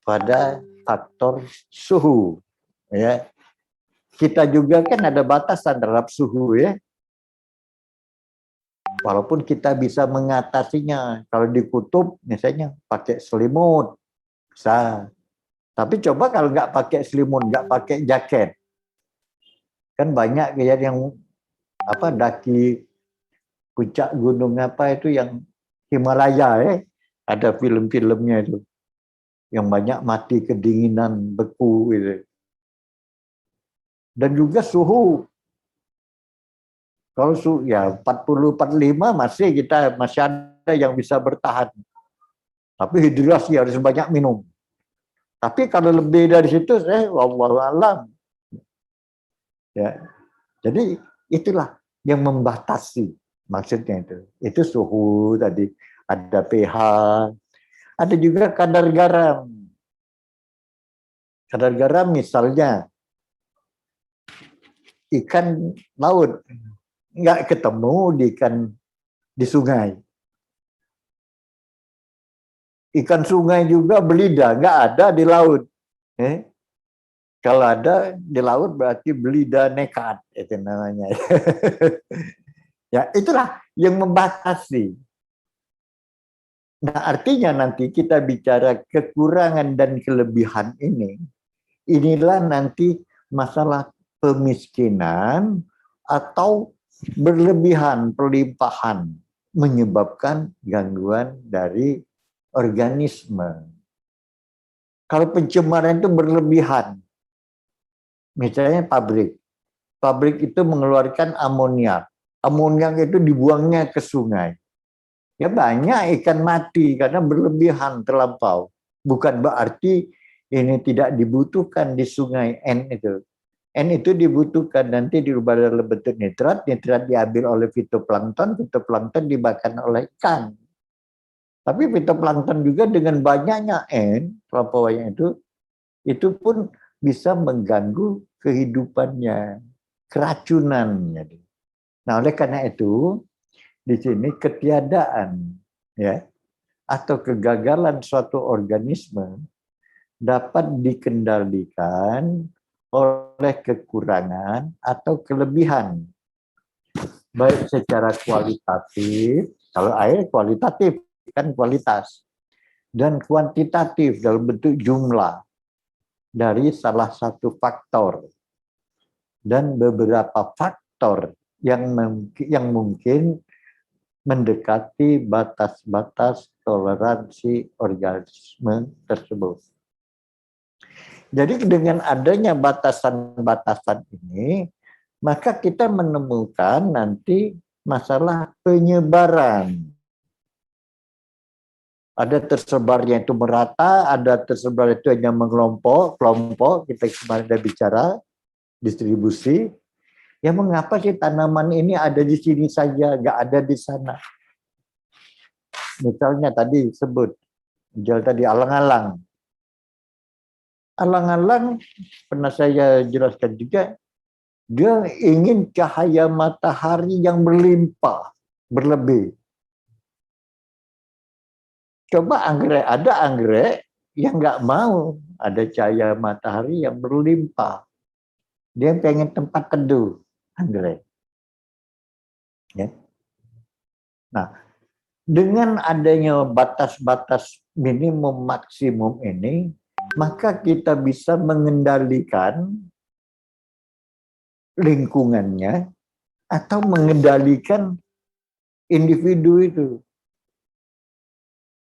Speaker 1: pada faktor suhu. Ya. Kita juga kan ada batasan terhadap suhu ya. Walaupun kita bisa mengatasinya. Kalau di kutub misalnya pakai selimut. Bisa. Tapi coba kalau nggak pakai selimut, nggak pakai jaket. Kan banyak yang apa daki puncak gunung apa itu yang Himalaya ya. Ada film-filmnya itu. Yang banyak mati kedinginan, beku gitu. Dan juga suhu. Kalau ya 40-45 masih ada yang bisa bertahan. Tapi hidrasi harus banyak minum. Tapi kalau lebih dari situ, wallahu alam. Ya, jadi itulah yang membatasi maksudnya itu. Itu suhu tadi, ada pH, ada juga kadar garam. Kadar garam misalnya ikan laut nggak ketemu di sungai. Ikan sungai juga belida, nggak ada di laut. Kalau ada di laut berarti belida nekat, itu namanya. Ya, itulah yang membatasi. Nah, artinya nanti kita bicara kekurangan dan kelebihan ini, inilah nanti masalah pemiskinan atau berlebihan, pelimpahan, menyebabkan gangguan dari organisme. Kalau pencemaran itu berlebihan, misalnya pabrik itu mengeluarkan amoniak. Amoniak itu dibuangnya ke sungai. Ya banyak ikan mati karena berlebihan terlampau. Bukan berarti ini tidak dibutuhkan di sungai N itu. N itu dibutuhkan nanti dirubah dalam bentuk nitrat, nitrat diambil oleh fitoplankton, fitoplankton dimakan oleh ikan. Tapi fitoplankton juga dengan banyaknya N, terlampauannya itu pun bisa mengganggu kehidupannya, keracunan. Nah, oleh karena itu, di sini ketiadaan ya atau kegagalan suatu organisme dapat dikendalikan oleh kekurangan atau kelebihan, baik secara kualitatif, kalau air kualitatif kan kualitas, dan kuantitatif dalam bentuk jumlah dari salah satu faktor dan beberapa faktor yang mungkin mendekati batas-batas toleransi organisme tersebut. Jadi dengan adanya batasan-batasan ini, maka kita menemukan nanti masalah penyebaran. Ada tersebarnya itu merata, ada tersebar itu hanya kelompok, kita kemarin sudah bicara, distribusi. Ya mengapa sih tanaman ini ada di sini saja, nggak ada di sana? Misalnya tadi sebut, tadi alang-alang. Alang-alang pernah saya jelaskan juga, dia ingin cahaya matahari yang berlimpah, berlebih. Coba ada anggrek yang nggak mau ada cahaya matahari yang berlimpah. Dia pengen tempat teduh, anggrek. Ya. Nah, dengan adanya batas-batas minimum maksimum ini, maka kita bisa mengendalikan lingkungannya atau mengendalikan individu itu.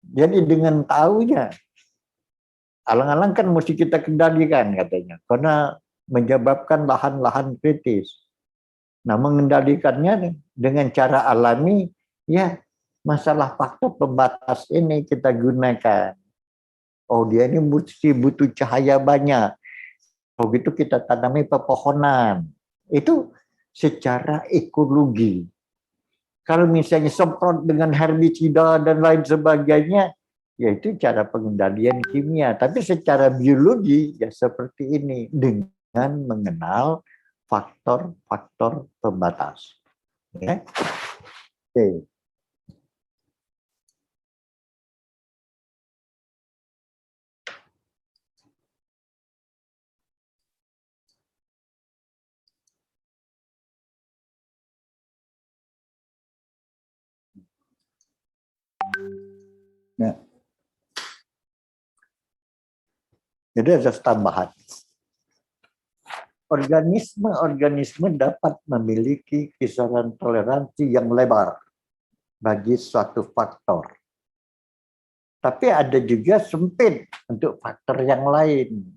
Speaker 1: Jadi dengan tahunya, alang-alang kan mesti kita kendalikan katanya, karena menyebabkan lahan-lahan kritis. Nah, mengendalikannya dengan cara alami, ya masalah faktor pembatas ini kita gunakan. Oh, dia ini butuh cahaya banyak. Oh, gitu kita tanami pepohonan. Itu secara ekologi. Kalau misalnya semprot dengan herbisida dan lain sebagainya, yaitu cara pengendalian kimia. Tapi secara biologi ya seperti ini, dengan mengenal faktor-faktor pembatas. Ya. Oke. Nah, jadi ada tambahan. Organisme-organisme dapat memiliki kisaran toleransi yang lebar bagi suatu faktor. Tapi ada juga sempit untuk faktor yang lain.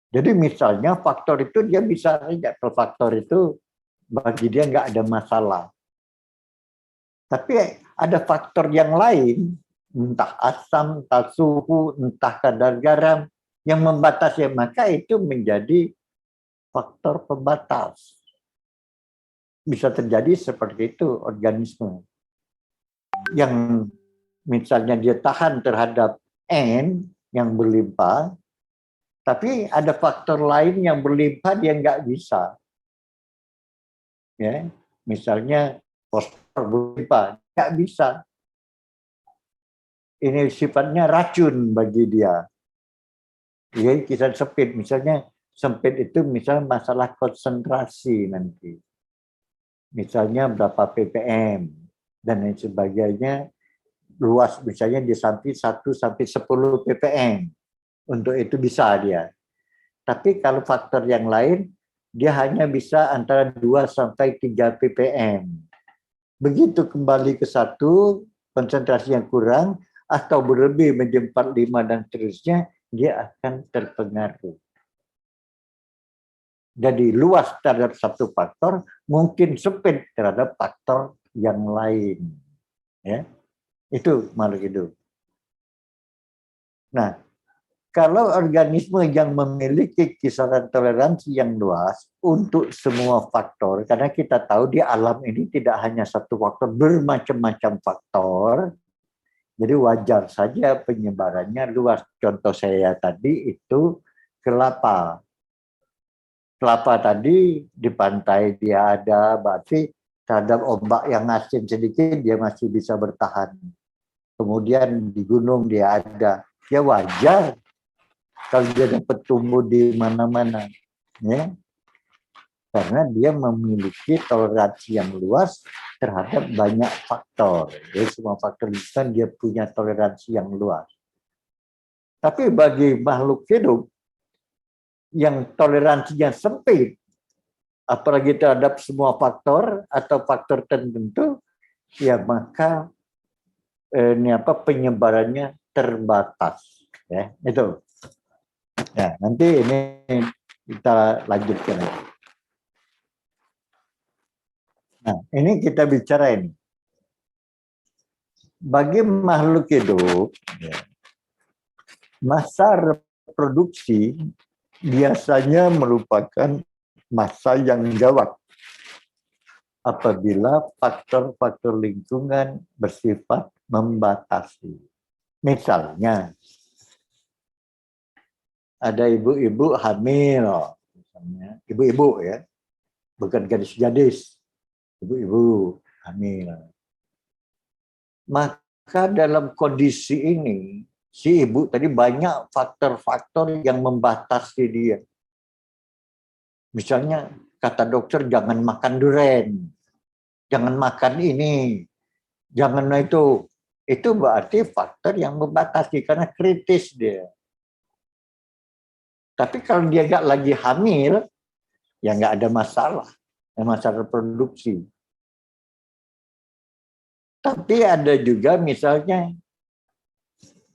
Speaker 1: Jadi misalnya faktor itu dia bisa saja, kalau faktor itu bagi dia nggak ada masalah. Tapi ada faktor yang lain, entah asam, entah suhu, entah kadar garam yang membatasi, maka itu menjadi faktor pembatas. Bisa terjadi seperti itu organisme yang misalnya dia tahan terhadap N yang berlimpah, tapi ada faktor lain yang berlimpah dia nggak bisa. Ya, misalnya fosfor berlimpah, nggak bisa. Ini sifatnya racun bagi dia. Ya, kita sempit, misalnya sempit itu misalnya masalah konsentrasi nanti. Misalnya berapa ppm dan lain sebagainya, luas misalnya di samping 1 sampai 10 ppm. Untuk itu bisa dia. Tapi kalau faktor yang lain, dia hanya bisa antara 2 sampai 3 ppm. Begitu kembali ke 1, konsentrasi yang kurang, atau berlebih menjadi 4, 5 dan seterusnya, dia akan terpengaruh. Jadi luas terhadap satu faktor, mungkin sempit terhadap faktor yang lain. Ya, itu makhluk hidup. Nah, kalau organisme yang memiliki kisaran toleransi yang luas untuk semua faktor, karena kita tahu di alam ini tidak hanya satu faktor, bermacam-macam faktor, jadi wajar saja penyebarannya luas. Contoh saya tadi itu kelapa. Kelapa tadi di pantai dia ada, berarti terhadap ombak yang asin sedikit dia masih bisa bertahan. Kemudian di gunung dia ada, ya wajar kalau dia dapat tumbuh di mana-mana, ya, karena dia memiliki toleransi yang luas terhadap banyak faktor. Jadi semua faktor itu kan dia punya toleransi yang luas. Tapi bagi makhluk hidup yang toleransinya sempit, apalagi terhadap semua faktor atau faktor tertentu, ya maka penyebarannya terbatas. Ya, itu. Ya, nanti ini kita lanjutkan. Nah, ini kita bicara ini. Bagi makhluk hidup, ya, masa reproduksi biasanya merupakan masa yang gawat apabila faktor-faktor lingkungan bersifat membatasi. Misalnya, ada ibu-ibu hamil, misalnya ibu-ibu ya, bukan gadis-gadis, ibu-ibu hamil. Maka dalam kondisi ini, si ibu tadi banyak faktor-faktor yang membatasi dia. Misalnya, kata dokter jangan makan durian, jangan makan ini, jangan itu. Itu berarti faktor yang membatasi karena kritis dia. Tapi kalau dia nggak lagi hamil, ya nggak ada masalah, masalah reproduksi. Tapi ada juga misalnya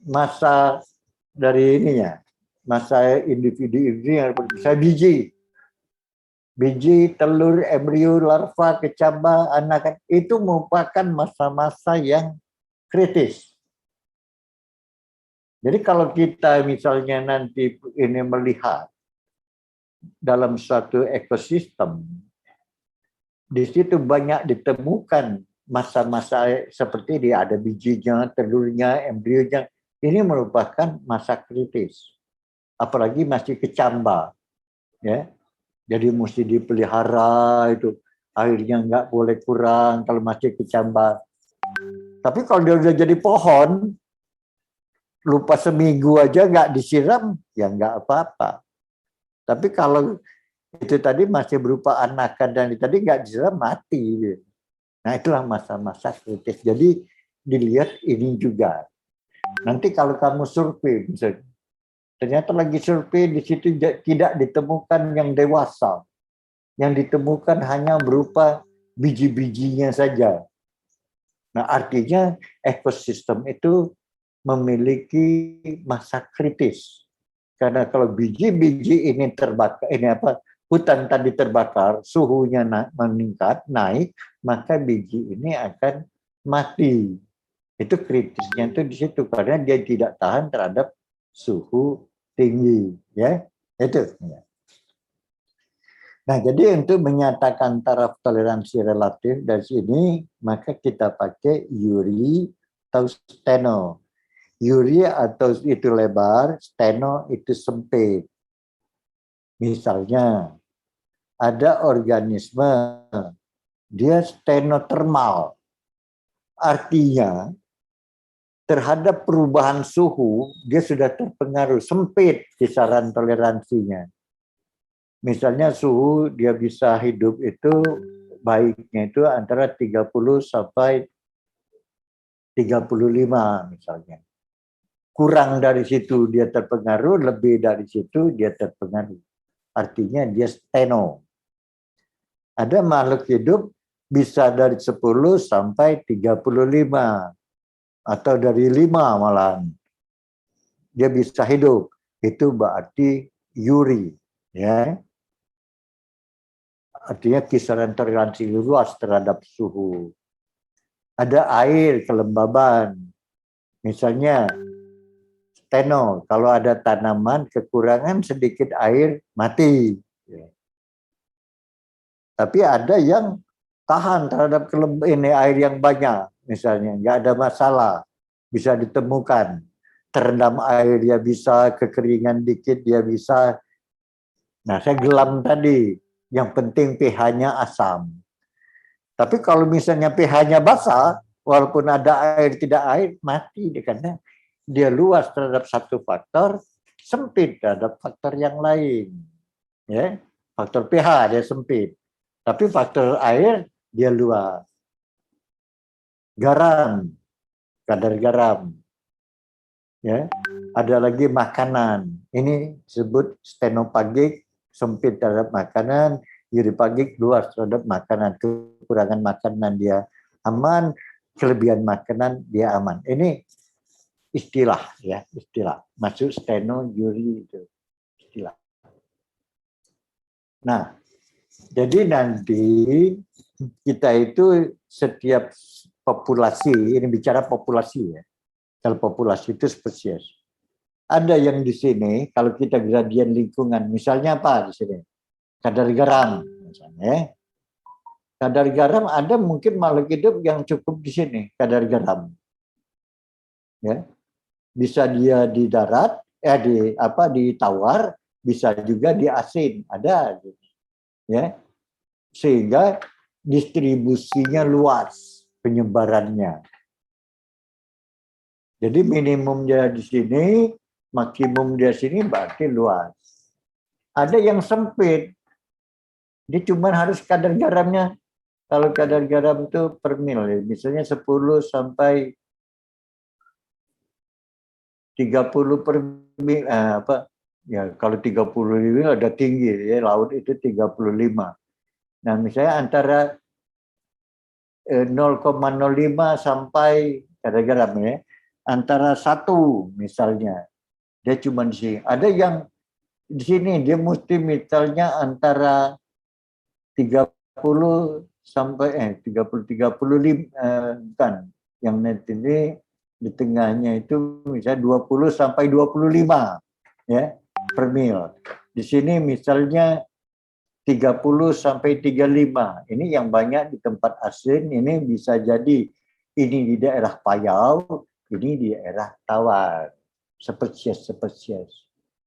Speaker 1: masa dari ininya, masa individu-individu yang bisa biji, telur, embrio, larva, kecambah, anakan, itu merupakan masa-masa yang kritis. Jadi kalau kita misalnya nanti ini melihat dalam suatu ekosistem, di situ banyak ditemukan masa-masa seperti dia ada bijinya, telurnya, embrionya. Ini merupakan masa kritis. Apalagi masih kecambah, ya. Jadi mesti dipelihara itu, airnya nggak boleh kurang kalau masih kecambah. Tapi kalau dia udah jadi pohon, lupa seminggu aja nggak disiram, ya nggak apa-apa. Tapi kalau itu tadi masih berupa anakan dan tadi nggak disiram, mati. Nah itulah masa-masa kritis. Jadi dilihat ini juga. Nanti kalau kamu survei, misalnya, ternyata lagi survei di situ tidak ditemukan yang dewasa. Yang ditemukan hanya berupa biji-bijinya saja. Nah artinya ekosistem itu memiliki masa kritis. Karena kalau biji-biji ini terbakar, hutan tadi terbakar, suhunya meningkat, naik, maka biji ini akan mati. Itu kritisnya itu di situ karena dia tidak tahan terhadap suhu tinggi, ya. Itu. Nah, jadi untuk menyatakan taraf toleransi relatif dari sini, maka kita pakai Uri atau steno. Uri atau itu lebar, steno itu sempit. Misalnya, ada organisme, dia stenotermal. Artinya, terhadap perubahan suhu, dia sudah terpengaruh, sempit kisaran toleransinya. Misalnya suhu dia bisa hidup itu baiknya itu antara 30 sampai 35 misalnya. Kurang dari situ dia terpengaruh, lebih dari situ dia terpengaruh. Artinya dia steno. Ada makhluk hidup bisa dari 10 sampai 35 atau dari 5 malahan. Dia bisa hidup. Itu berarti Uri, ya. Artinya kisaran toleransi luas terhadap suhu. Ada air kelembaban. Misalnya steno, kalau ada tanaman kekurangan sedikit air mati. Tapi ada yang tahan terhadap ini air yang banyak, misalnya nggak ada masalah, bisa ditemukan. Terendam air dia bisa, kekeringan dikit dia bisa. Nah, saya gelam tadi. Yang penting pH-nya asam. Tapi kalau misalnya pH-nya basah, walaupun ada air tidak air, mati karena dia luas terhadap satu faktor, sempit terhadap faktor yang lain. Ya, faktor pH dia sempit. Tapi faktor air dia luas. Garam, kadar garam. Ya, ada lagi makanan. Ini disebut stenopagik, sempit terhadap makanan, uripagik luas terhadap makanan. Kekurangan makanan dia aman, kelebihan makanan dia aman. Ini istilah ya, istilah. Masuk steno, uri itu istilah. Nah, jadi nanti kita itu setiap populasi, ini bicara populasi ya. Kalau populasi itu spesies. Ada yang di sini, kalau kita gradien lingkungan, misalnya apa di sini? Kadar garam, misalnya. Kadar garam ada mungkin makhluk hidup yang cukup di sini, kadar garam. Ya. Bisa dia di darat, di tawar, bisa juga di asin, ada. Ya. Sehingga distribusinya luas, penyebarannya. Jadi minimumnya di sini, maksimum di sini berarti luas. Ada yang sempit, dia cuma harus kadar garamnya. Kalau kadar garam itu per mil, misalnya 10 sampai 30 per mil, ya kalau 30 mil ada tinggi, ya laut itu 35. Nah misalnya antara 0,05 sampai kadar garam ya, antara 1 misalnya, dia cuma di sini. Ada yang di sini dia mesti misalnya antara 30 sampai 35 bukan. Yang net ini di tengahnya itu misalnya 20 sampai 25 ya per mil. Di sini misalnya 30 sampai 35. Ini yang banyak di tempat asin, ini bisa jadi ini di daerah Payau, ini di daerah Tawar. Spesies.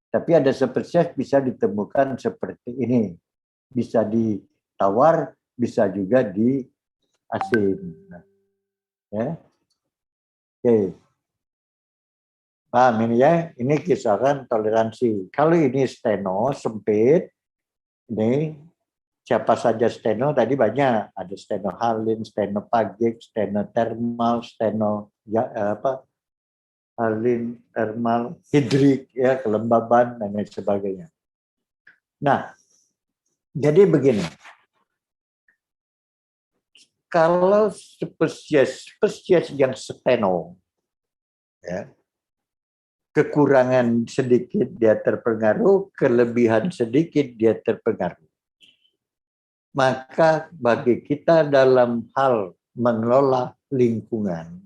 Speaker 1: Tapi ada spesies bisa ditemukan seperti ini. Bisa di tawar, bisa juga di asin. Ya. Oke. Paham ini ya? Ini kisaran toleransi. Kalau ini steno, sempit, ini siapa saja steno tadi banyak. Ada stenohalin, stenopagik, stenotermal, halin, termal, hidrik, ya kelembaban dan lain sebagainya. Nah, jadi begini. Kalau spesies yang steno, ya, kekurangan sedikit dia terpengaruh, kelebihan sedikit dia terpengaruh. Maka bagi kita dalam hal mengelola lingkungan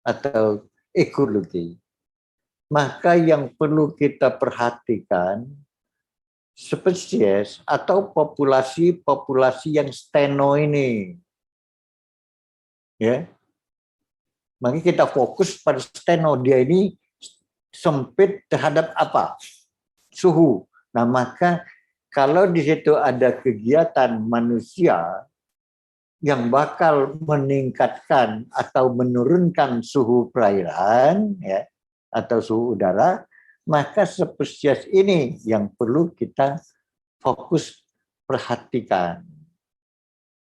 Speaker 1: atau ekologi, maka yang perlu kita perhatikan spesies atau populasi-populasi yang steno ini. Ya. Maka kita fokus pada steno, dia ini sempit terhadap apa? Suhu. Nah, maka kalau di situ ada kegiatan manusia yang bakal meningkatkan atau menurunkan suhu perairan, ya, atau suhu udara, maka spesies ini yang perlu kita fokus perhatikan.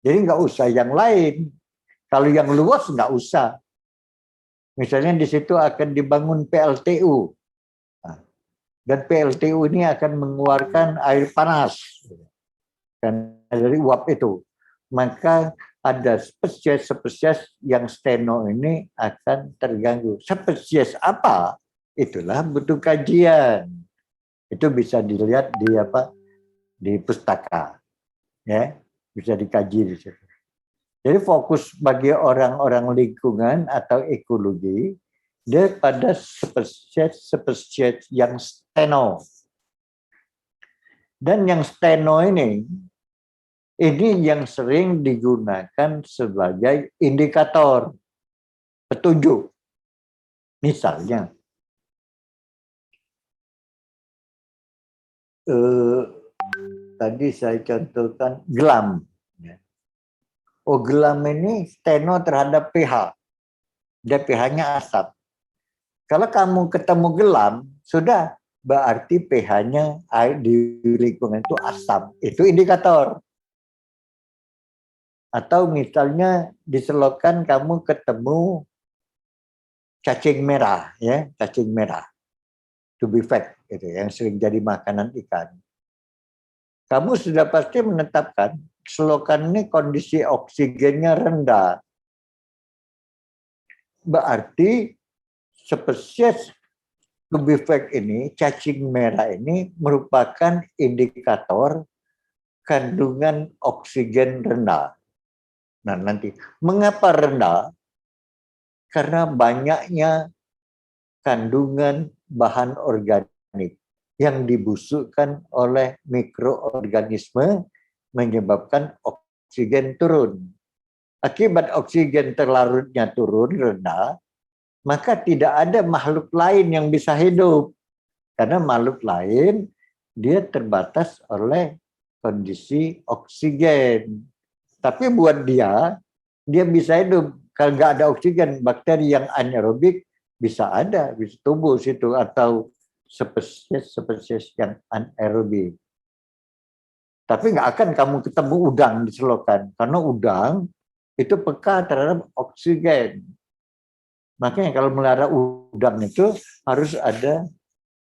Speaker 1: Jadi nggak usah yang lain. Kalau yang luas nggak usah. Misalnya di situ akan dibangun PLTU. Dan PLTU ini akan mengeluarkan air panas. Dan dari uap itu. Maka ada spesies-spesies yang steno ini akan terganggu. Spesies apa? Itulah butuh kajian. Itu bisa dilihat di pustaka. Ya, bisa dikaji di situ. Jadi fokus bagi orang-orang lingkungan atau ekologi dia pada spesies yang steno. Dan yang steno ini yang sering digunakan sebagai indikator petunjuk. Misalnya, tadi saya contohkan gelam. Oh, gelam ini steno terhadap pH. Dia pH-nya asam. Kalau kamu ketemu gelam, sudah berarti pH-nya air di lingkungan itu asam. Itu indikator. Atau misalnya di selokan kamu ketemu cacing merah, ya, cacing merah. To be fact, gitu, yang sering jadi makanan ikan. Kamu sudah pasti menetapkan selokan ini kondisi oksigennya rendah. Berarti spesies to be fact ini, cacing merah ini merupakan indikator kandungan oksigen rendah. Nah, nanti mengapa rendah? Karena banyaknya kandungan bahan organik yang dibusukkan oleh mikroorganisme menyebabkan oksigen turun. Akibat oksigen terlarutnya turun rendah, maka tidak ada makhluk lain yang bisa hidup. Karena makhluk lain dia terbatas oleh kondisi oksigen. Tapi buat dia bisa hidup. Kalau nggak ada oksigen, bakteri yang anaerobik bisa ada, bisa tumbuh situ, atau spesies yang anaerobik. Tapi nggak akan kamu ketemu udang di selokan, karena udang itu peka terhadap oksigen. Makanya kalau melihara udang itu harus ada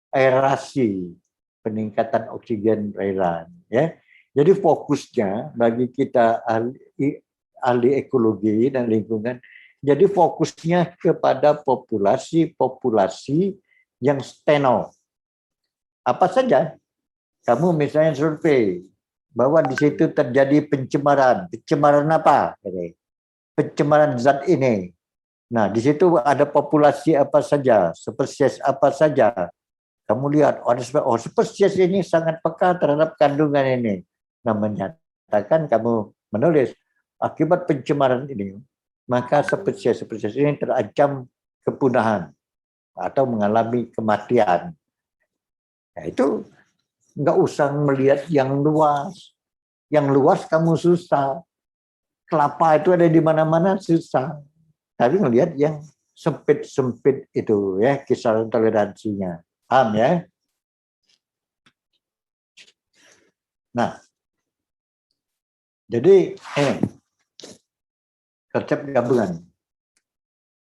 Speaker 1: aerasi, peningkatan oksigen perairan. Ya. Jadi fokusnya bagi kita ahli ekologi dan lingkungan, jadi fokusnya kepada populasi-populasi yang steno. Apa saja? Kamu misalnya survei bahwa di situ terjadi pencemaran. Pencemaran apa? Pencemaran zat ini. Nah, di situ ada populasi apa saja, spesies apa saja. Kamu lihat, oh spesies ini sangat peka terhadap kandungan ini. Nah, menyatakan kamu menulis, akibat pencemaran ini, maka spesies-spesies ini terancam kepunahan atau mengalami kematian. Nah, itu nggak usah melihat yang luas. Yang luas kamu susah. Kelapa itu ada di mana-mana susah. Tapi melihat yang sempit-sempit itu, ya, kisaran toleransinya. Paham ya? Nah, jadi konsep gabungan.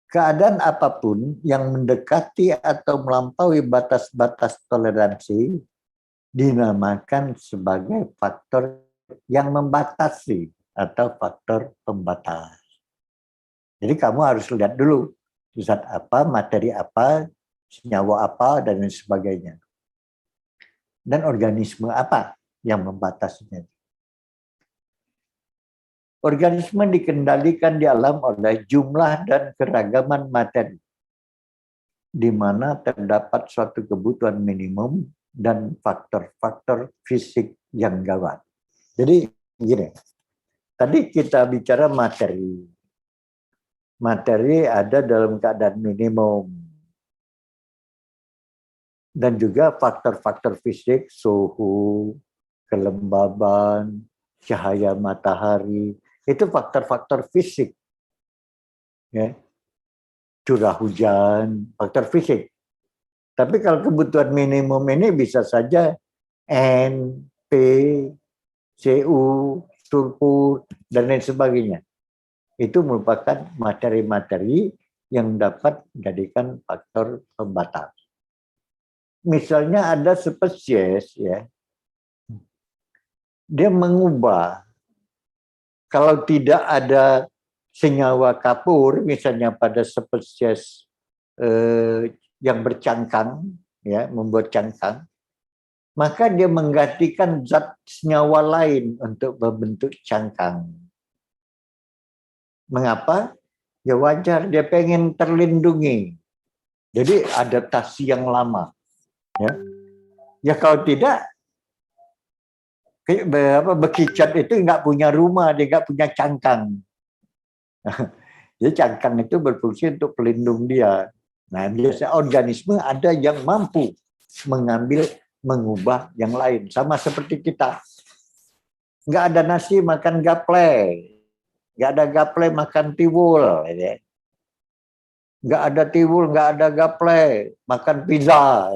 Speaker 1: Keadaan apapun yang mendekati atau melampaui batas-batas toleransi dinamakan sebagai faktor yang membatasi atau faktor pembatas. Jadi kamu harus lihat dulu zat apa, materi apa, senyawa apa, dan lain sebagainya. Dan organisme apa yang membatasinya. organisme dikendalikan di alam oleh jumlah dan keragaman materi, di mana terdapat suatu kebutuhan minimum dan faktor-faktor fisik yang gawat. Jadi gini, tadi kita bicara materi. Materi ada dalam keadaan minimum. Dan juga faktor-faktor fisik, suhu, kelembaban, cahaya matahari, itu faktor-faktor fisik. Ya. Curah hujan, faktor fisik. Tapi kalau kebutuhan minimum ini bisa saja N, P, Cu, sulfur, dan lain sebagainya. Itu merupakan materi-materi yang dapat dijadikan faktor pembatas. Misalnya ada spesies, ya, dia mengubah. Kalau tidak ada senyawa kapur, misalnya pada spesies yang bercangkang, ya, membuat cangkang, maka dia menggantikan zat senyawa lain untuk membentuk cangkang. Mengapa? Ya wajar, dia pengen terlindungi. Jadi adaptasi yang lama. Ya kalau tidak, bekicot itu nggak punya rumah, dia nggak punya cangkang. Jadi cangkang itu berfungsi untuk pelindung dia. Nah, biasa organisme ada yang mampu mengambil, mengubah yang lain. Sama seperti kita. Nggak ada nasi makan gaple. Nggak ada gaple makan tiwul. Nggak ada tiwul, nggak ada gaple makan pizza.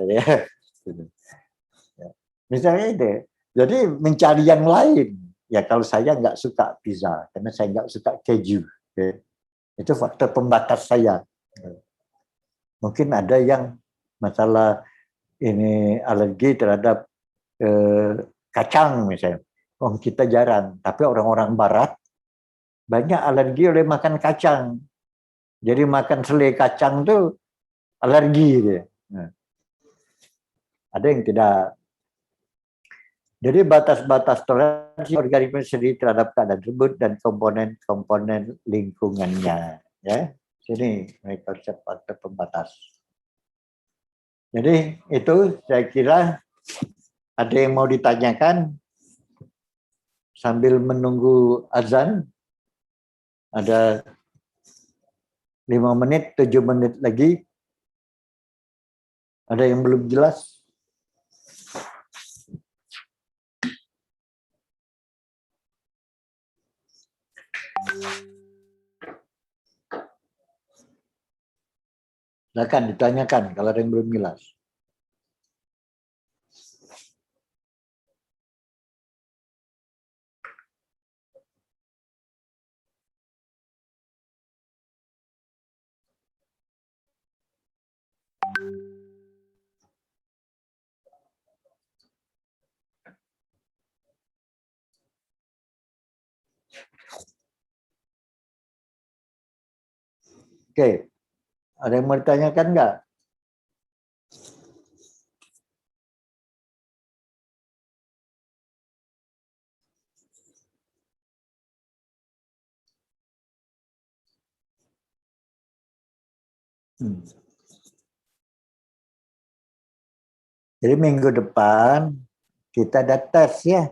Speaker 1: Misalnya itu. Jadi mencari yang lain. Ya kalau saya nggak suka pizza, karena saya nggak suka keju. Itu faktor pembatas saya. Mungkin ada yang masalah ini alergi terhadap kacang misalnya. Oh, kita jarang, tapi orang-orang barat banyak alergi oleh makan kacang. Jadi makan selai kacang tuh alergi dia. Nah, ada yang tidak. Jadi batas-batas toleransi organisme sendiri terhadap keadaan tersebut dan komponen-komponen lingkungannya. Ya, sini konsep faktor pembatas. Jadi itu saya kira ada yang mau ditanyakan sambil menunggu azan. Ada 5 menit, 7 menit lagi. Ada yang belum jelas? Silakan ditanyakan kalau ada yang belum jelas. Oke, ada yang mau ditanyakan nggak? Jadi minggu depan kita ada tes ya.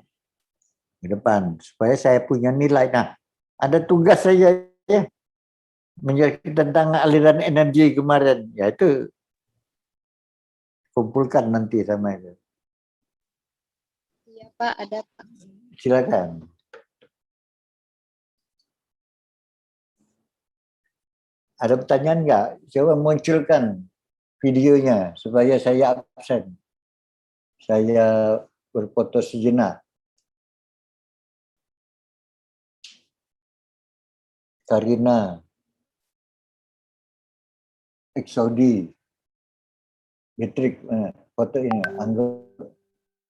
Speaker 1: Minggu depan supaya saya punya nilai. Nah, ada tugas saya ya. Menjelaskan tentang aliran energi kemarin. Ya itu kumpulkan nanti sama itu.
Speaker 3: Iya Pak, ada Pak.
Speaker 1: Silakan. Ada pertanyaan nggak? Coba munculkan videonya supaya saya absen. Saya berfoto sejenak. Karina, Exodi, Beatrix, foto ini,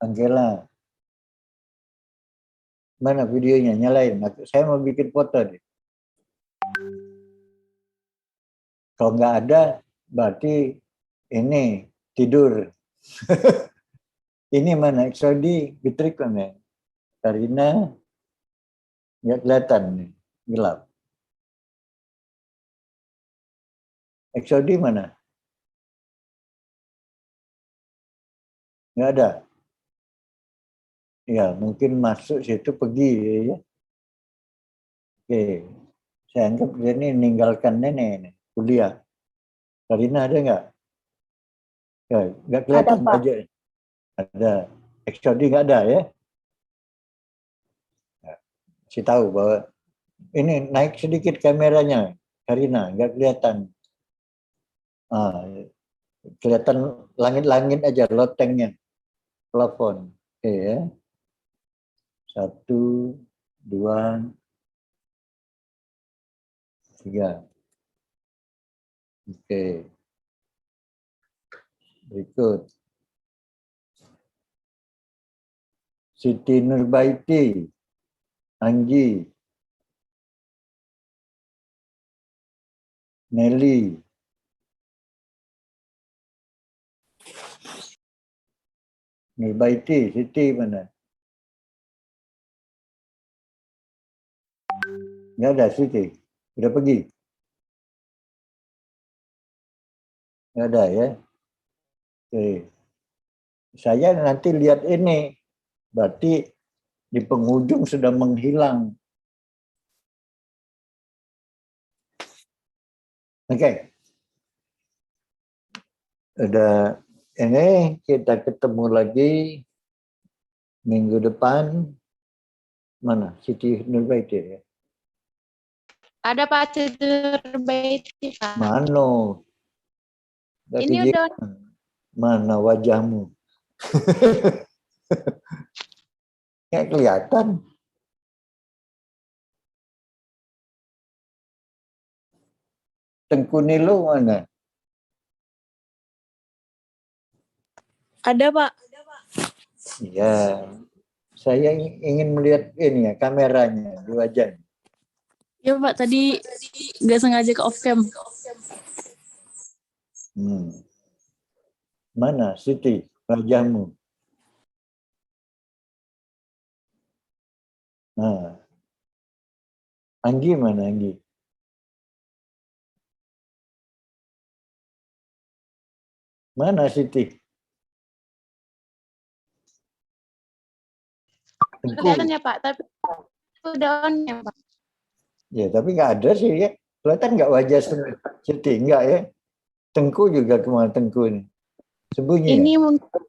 Speaker 1: Angela. Mana videonya? Nyalain. Saya mau bikin foto deh. Kalau nggak ada, berarti ini tidur. Ini mana? Exodi, Beatrix mana? Karina, Nggak kelihatan nih, gelap. XOD mana? Nggak ada. Ya, mungkin masuk situ pergi ya. Oke, saya anggap dia ini meninggalkan nenek ini, kuliah. Karina ada nggak? Ya, nggak kelihatan
Speaker 7: Pak.
Speaker 1: aja. Ada. XOD nggak ada ya? Saya tahu bahwa ini naik sedikit kameranya, Karina, nggak kelihatan. Kelihatan langit-langit aja lotengnya, plafon. Oke ya. 1, 2, 3. Oke. Berikut. Siti Nurbaiti, Anggi, Nelly, Nurbaiti, Siti mana? Nggak ada Siti, udah pergi. Nggak ada ya. Oke. Saya nanti lihat ini, berarti di penghujung sudah menghilang. Oke. Udah ini kita ketemu lagi minggu depan. Mana? Siti Nurbaiti ya?
Speaker 6: Ada Pak Nurbaiti, Pak.
Speaker 1: Mano?
Speaker 6: Ini udah.
Speaker 1: Mana wajahmu? Nggak kelihatan. Tengku Nilu mana?
Speaker 3: Ada, Pak.
Speaker 1: Iya. Saya ingin melihat ini ya, kameranya di wajah.
Speaker 3: Ya, Pak. Tadi nggak sengaja ke off cam.
Speaker 1: Mana Siti, wajahmu? Nah. Anggi mana Anggi? Mana Siti?
Speaker 6: Kelihatan ya Pak, tapi udah on ya Pak.
Speaker 1: Ya, tapi nggak ada sih ya. Kelihatan nggak wajah Siti? Nggak ya. Tengku juga kemana Tengku ini? Sembunyi
Speaker 6: Ini
Speaker 1: ya?
Speaker 6: mungkin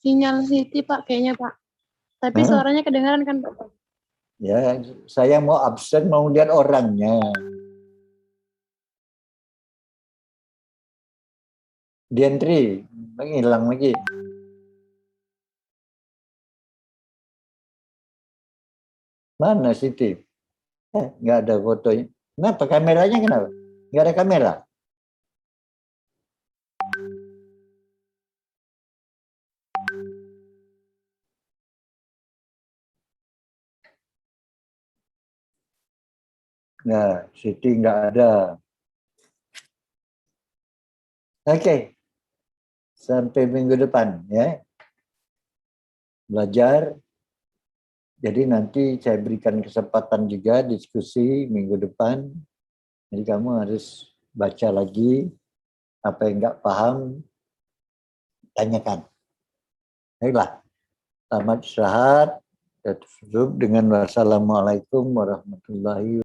Speaker 6: sinyal Siti Pak kayaknya Pak. Tapi suaranya kedengaran kan Pak?
Speaker 1: Ya, saya mau absen, mau lihat orangnya. Dientri, menghilang lagi. Mana Siti? Nggak ada fotonya. Kenapa? Kameranya kenapa? Nggak ada kamera? Nah, Siti nggak ada. Oke. Sampai minggu depan ya. Belajar. Jadi nanti saya berikan kesempatan juga diskusi minggu depan. Jadi kamu harus baca lagi apa yang nggak paham, tanyakan. Baiklah. Selamat istirahat. Tutup dengan wassalamualaikum warahmatullahi wabarakatuh.